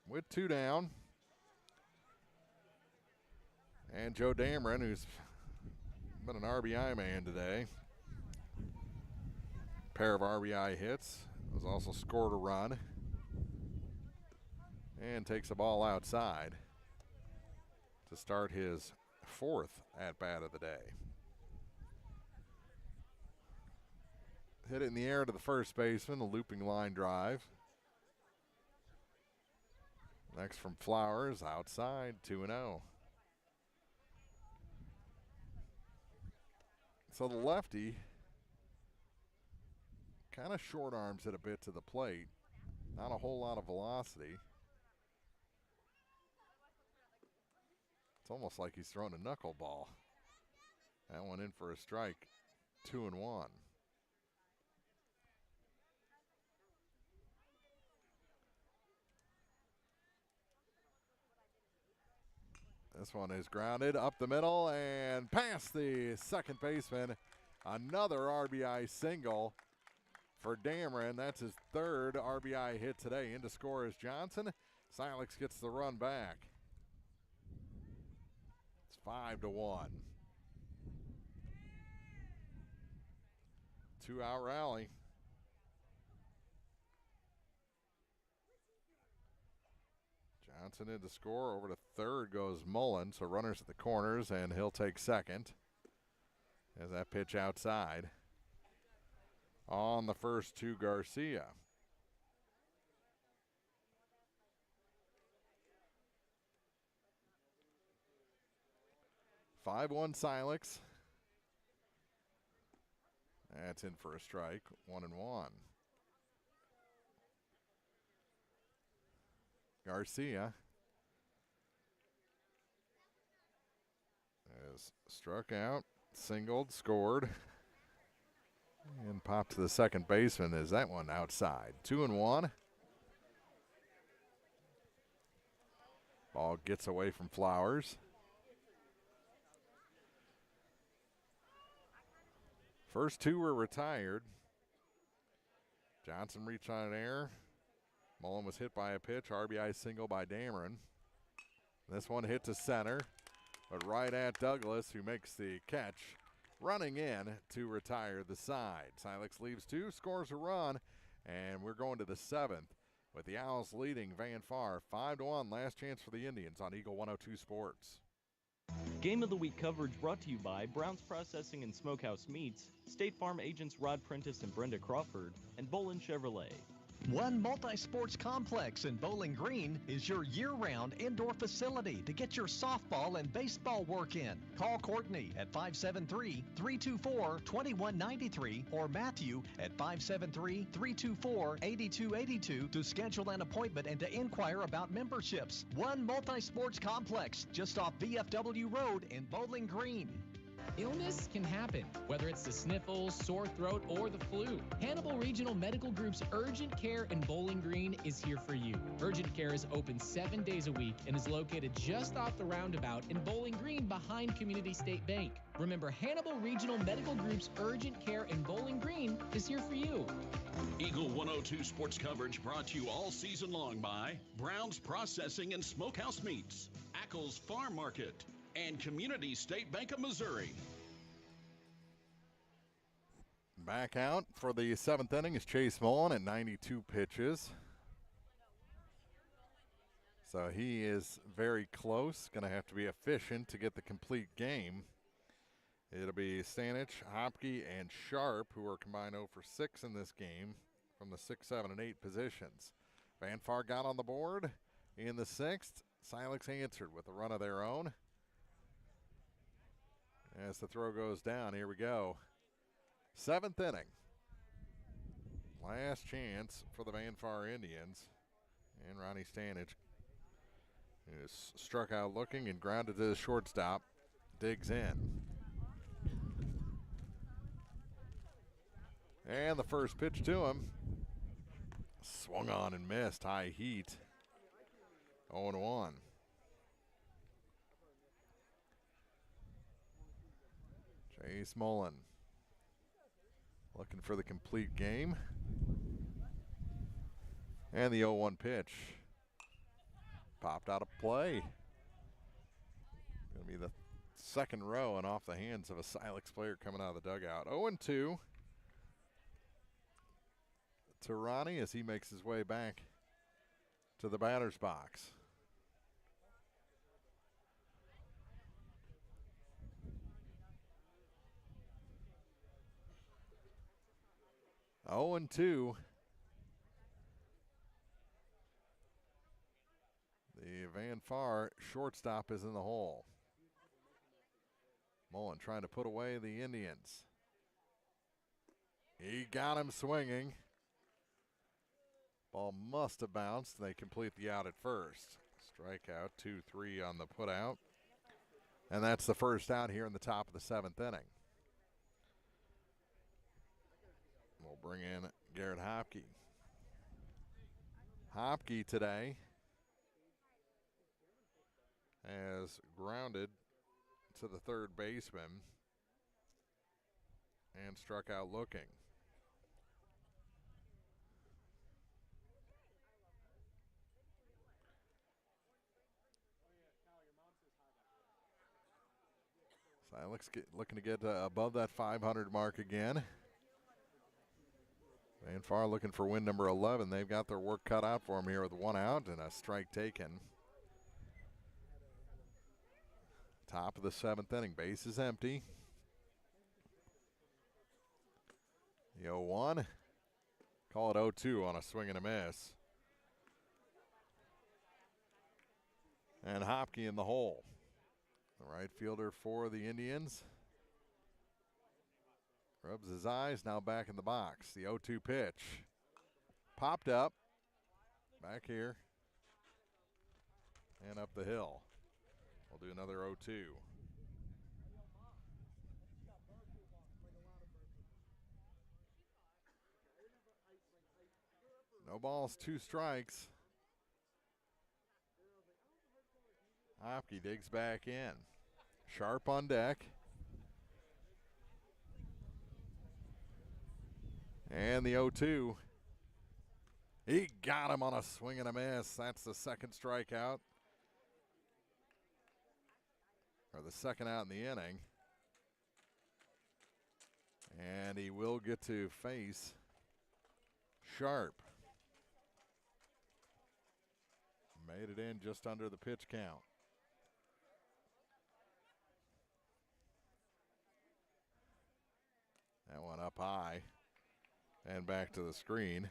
With 2 down, And Joe Dameron, who's been an RBI man today. Pair of RBI hits. Has also scored a run. And takes the ball outside to start his 4th at-bat of the day. Hit it in the air to the first baseman, a looping line drive. Next from Flowers, outside, 2-0. So the lefty kind of short arms it a bit to the plate. Not a whole lot of velocity. It's almost like he's throwing a knuckleball. That one in for a strike, 2-1. This one is grounded up the middle and past the second baseman. Another RBI single for Dameron. That's his 3rd RBI hit today. In to score is Johnson. Silex gets the run back. It's 5-1. 2-out rally. Johnson in to score. Over to third goes Mullen. So runners at the corners, and he'll take second as that pitch outside. On the first to Garcia. (5-1) Silex. That's in for a strike. 1-1. Garcia has struck out, singled, scored, and popped to the second baseman. Is that one outside? 2-1. Ball gets away from Flowers. First 2 were retired. Johnson reached on an error. Mullen was hit by a pitch. RBI single by Dameron. This one hit to center, but right at Douglas, who makes the catch, running in to retire the side. Silex leaves 2, scores a run, and we're going to the 7th with the Owls leading Van Far 5-1. Last chance for the Indians on Eagle 102 Sports. Game of the Week coverage brought to you by Brown's Processing and Smokehouse Meats, State Farm agents Rod Prentice and Brenda Crawford, and Bolin Chevrolet. One Multi-Sports Complex in Bowling Green is your year-round indoor facility to get your softball and baseball work in. Call Courtney at 573-324-2193 or Matthew at 573-324-8282 to schedule an appointment and to inquire about memberships. One Multi-Sports Complex just off VFW Road in Bowling Green. Illness can happen, whether it's the sniffles, sore throat, or the flu. Hannibal Regional Medical Group's Urgent Care in Bowling Green is here for you. Urgent Care is open 7 days a week and is located just off the roundabout in Bowling Green behind Community State Bank. Remember, Hannibal Regional Medical Group's Urgent Care in Bowling Green is here for you. Eagle 102 sports coverage brought to you all season long by Brown's Processing and Smokehouse Meats, Ackles Farm Market, and Community State Bank of Missouri. Back out for the 7th inning is Chase Mullen at 92 pitches. So he is very close. Going to have to be efficient to get the complete game. It'll be Stanich, Hopke, and Sharp, who are combined 0 for 6 in this game from the 6, 7, and 8 positions. Van Far got on the board in the 6th. Silex answered with a run of their own. As the throw goes down, here we go. 7th inning. Last chance for the Van Far Indians. And Ronnie Stanich is struck out looking and grounded to the shortstop. Digs in. And the first pitch to him. Swung on and missed. High heat. 0-1. Chase Mullen looking for the complete game. And the 0-1 pitch popped out of play. Going to be the second row and off the hands of a Silex player coming out of the dugout. 0-2 to Ronnie as he makes his way back to the batter's box. Oh and 2. The Van Far shortstop is in the hole. Mullen trying to put away the Indians. He got him swinging. Ball must have bounced. They complete the out at first. Strikeout, 2-3 on the put out. And that's the first out here in the top of the 7th inning. We'll bring in Garrett Hopke. Hopke today has grounded to the third baseman and struck out looking. Silex looking to get above that 500 mark again. Van Far looking for win number 11. They've got their work cut out for them here with 1 out and a strike taken. Top of the 7th inning. Base is empty. The 0-1. Call it 0-2 on a swing and a miss. And Hopke in the hole. The right fielder for the Indians. Rubs his eyes, now back in the box. The 0-2 pitch. Popped up. Back here. And up the hill. We'll do another 0-2. No balls, 2 strikes. Hopke digs back in. Sharp on deck. And the 0-2. He got him on a swing and a miss. That's the second strikeout. Or the second out in the inning. And he will get to face Sharp. Made it in just under the pitch count. That one up high and back to the screen.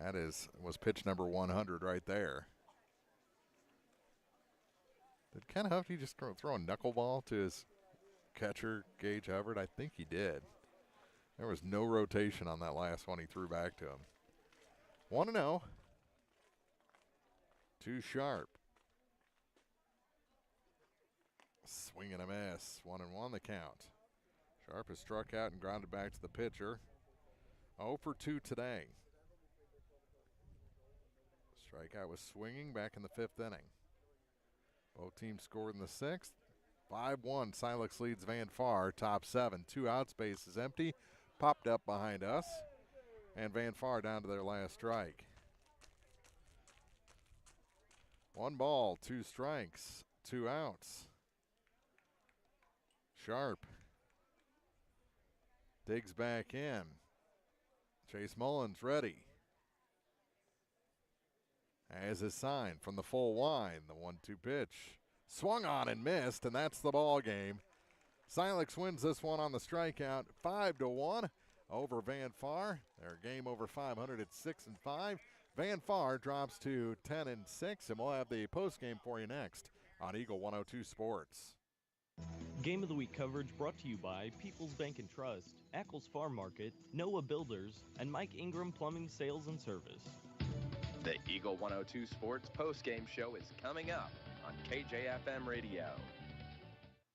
That was pitch number 100 right there. Did Ken Huffey just throw a knuckleball to his catcher, Gage Hubbard? I think he did. There was no rotation on that last one he threw back to him. 1-0. Too Sharp. Swing and a miss. 1-1 the count. Sharp has struck out and grounded back to the pitcher. 0 for 2 today. Strikeout was swinging back in the 5th inning. Both teams scored in the 6th. 5-1, Silex leads Van Far, top 7. 2 outs, base is empty. Popped up behind us. And Van Far down to their last strike. 1 ball, 2 strikes, 2 outs. Sharp digs back in. Chase Mullins ready. As is signed from the full line, the 1-2 pitch. Swung on and missed, and that's the ball game. Silex wins this one on the strikeout, 5-1 over Van Far. Their game over 500 at 6-5. Van Far drops to 10-6, and we'll have the postgame for you next on Eagle 102 Sports. Game of the Week coverage brought to you by People's Bank and Trust, Ackles Farm Market, Noah Builders, and Mike Ingram Plumbing Sales and Service. The Eagle 102 Sports postgame show is coming up on KJFM Radio.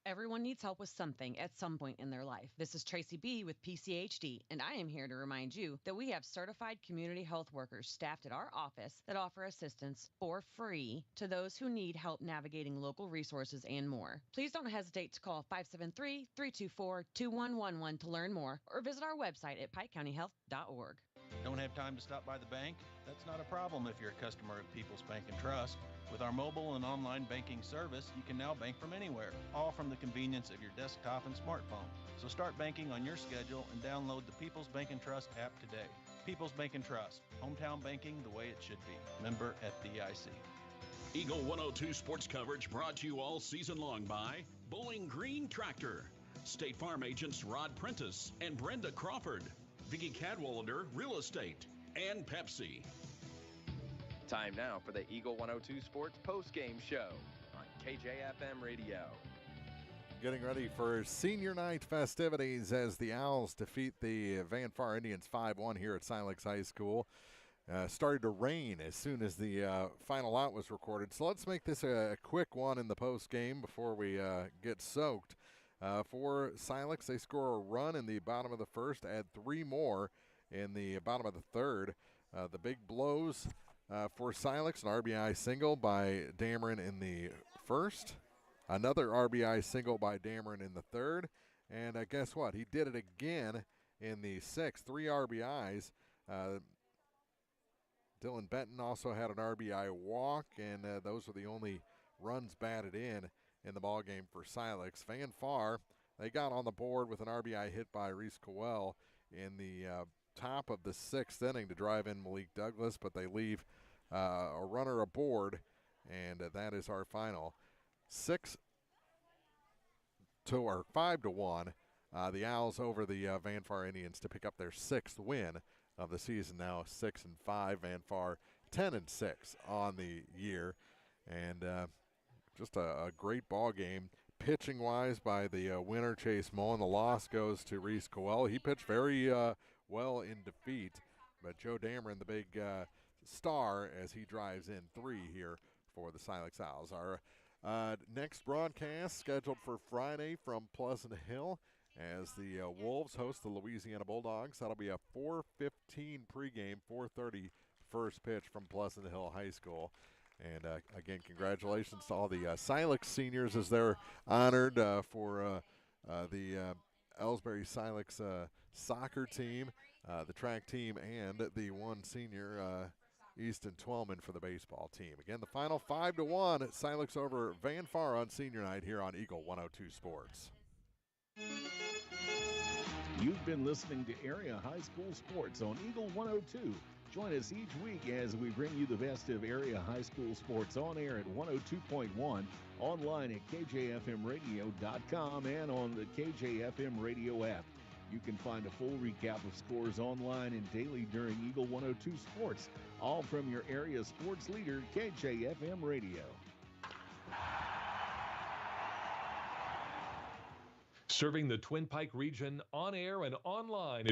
Everyone needs help with something at some point in their life. This is Tracy B. with PCHD, and I am here to remind you that we have certified community health workers staffed at our office that offer assistance for free to those who need help navigating local resources and more. Please don't hesitate to call 573-324-2111 to learn more or visit our website at pikecountyhealth.org. Don't have time to stop by the bank? That's not a problem if you're a customer of People's Bank and Trust. With our mobile and online banking service, you can now bank from anywhere, all from the convenience of your desktop and smartphone. So start banking on your schedule and download the People's Bank and Trust app today. People's Bank and Trust, hometown banking the way it should be. Member FDIC. Eagle 102 sports coverage brought to you all season long by Bowling Green Tractor, State Farm agents Rod Prentice and Brenda Crawford, Vicki Cadwallader Real Estate, and Pepsi. Time now for the Eagle 102 Sports post-game show on KJFM Radio. Getting ready for senior night festivities as the Owls defeat the Van Far Indians 5-1 here at Silex High School. Started to rain as soon as the final out was recorded. So let's make this a quick one in the post game before we get soaked. For Silex, they score a run in the bottom of the first, add 3 more in the bottom of the third. The big blows for Silex, an RBI single by Dameron in the first. Another RBI single by Dameron in the third. And guess what? He did it again in the sixth. 3 RBIs. Dylan Benton also had an RBI walk, and those were the only runs batted in the ballgame for Silex. Van Far, they got on the board with an RBI hit by Reese Cowell in the top of the 6th inning to drive in Malik Douglas, but they leave a runner aboard, and that is our final. 5-1. The Owls over the Van Far Indians to pick up their 6th win of the season. Now 6-5. Van Far 10-6 on the year, and just a great ball game. Pitching wise by the winner Chase Mullen. The loss goes to Reese Cowell. He pitched very well in defeat, but Joe Dameron, the big star, as he drives in 3 here for the Silex Owls. Our next broadcast scheduled for Friday from Pleasant Hill as the Wolves host the Louisiana Bulldogs. That'll be a 4:15 pregame, 4:30 first pitch from Pleasant Hill High School. And again, congratulations to all the Silex seniors as they're honored for the Ellsbury Silex soccer team, the track team, and the one senior Easton Twellman for the baseball team. Again, the final 5-1, Silex over Van Far on senior night here on Eagle 102 Sports. You've been listening to Area High School Sports on Eagle 102. Join us each week as we bring you the best of area high school sports on air at 102.1, online at kjfmradio.com, and on the KJFM radio app. You can find a full recap of scores online and daily during Eagle 102 Sports, all from your area sports leader, KJFM Radio. Serving the Twin Pike region on air and online.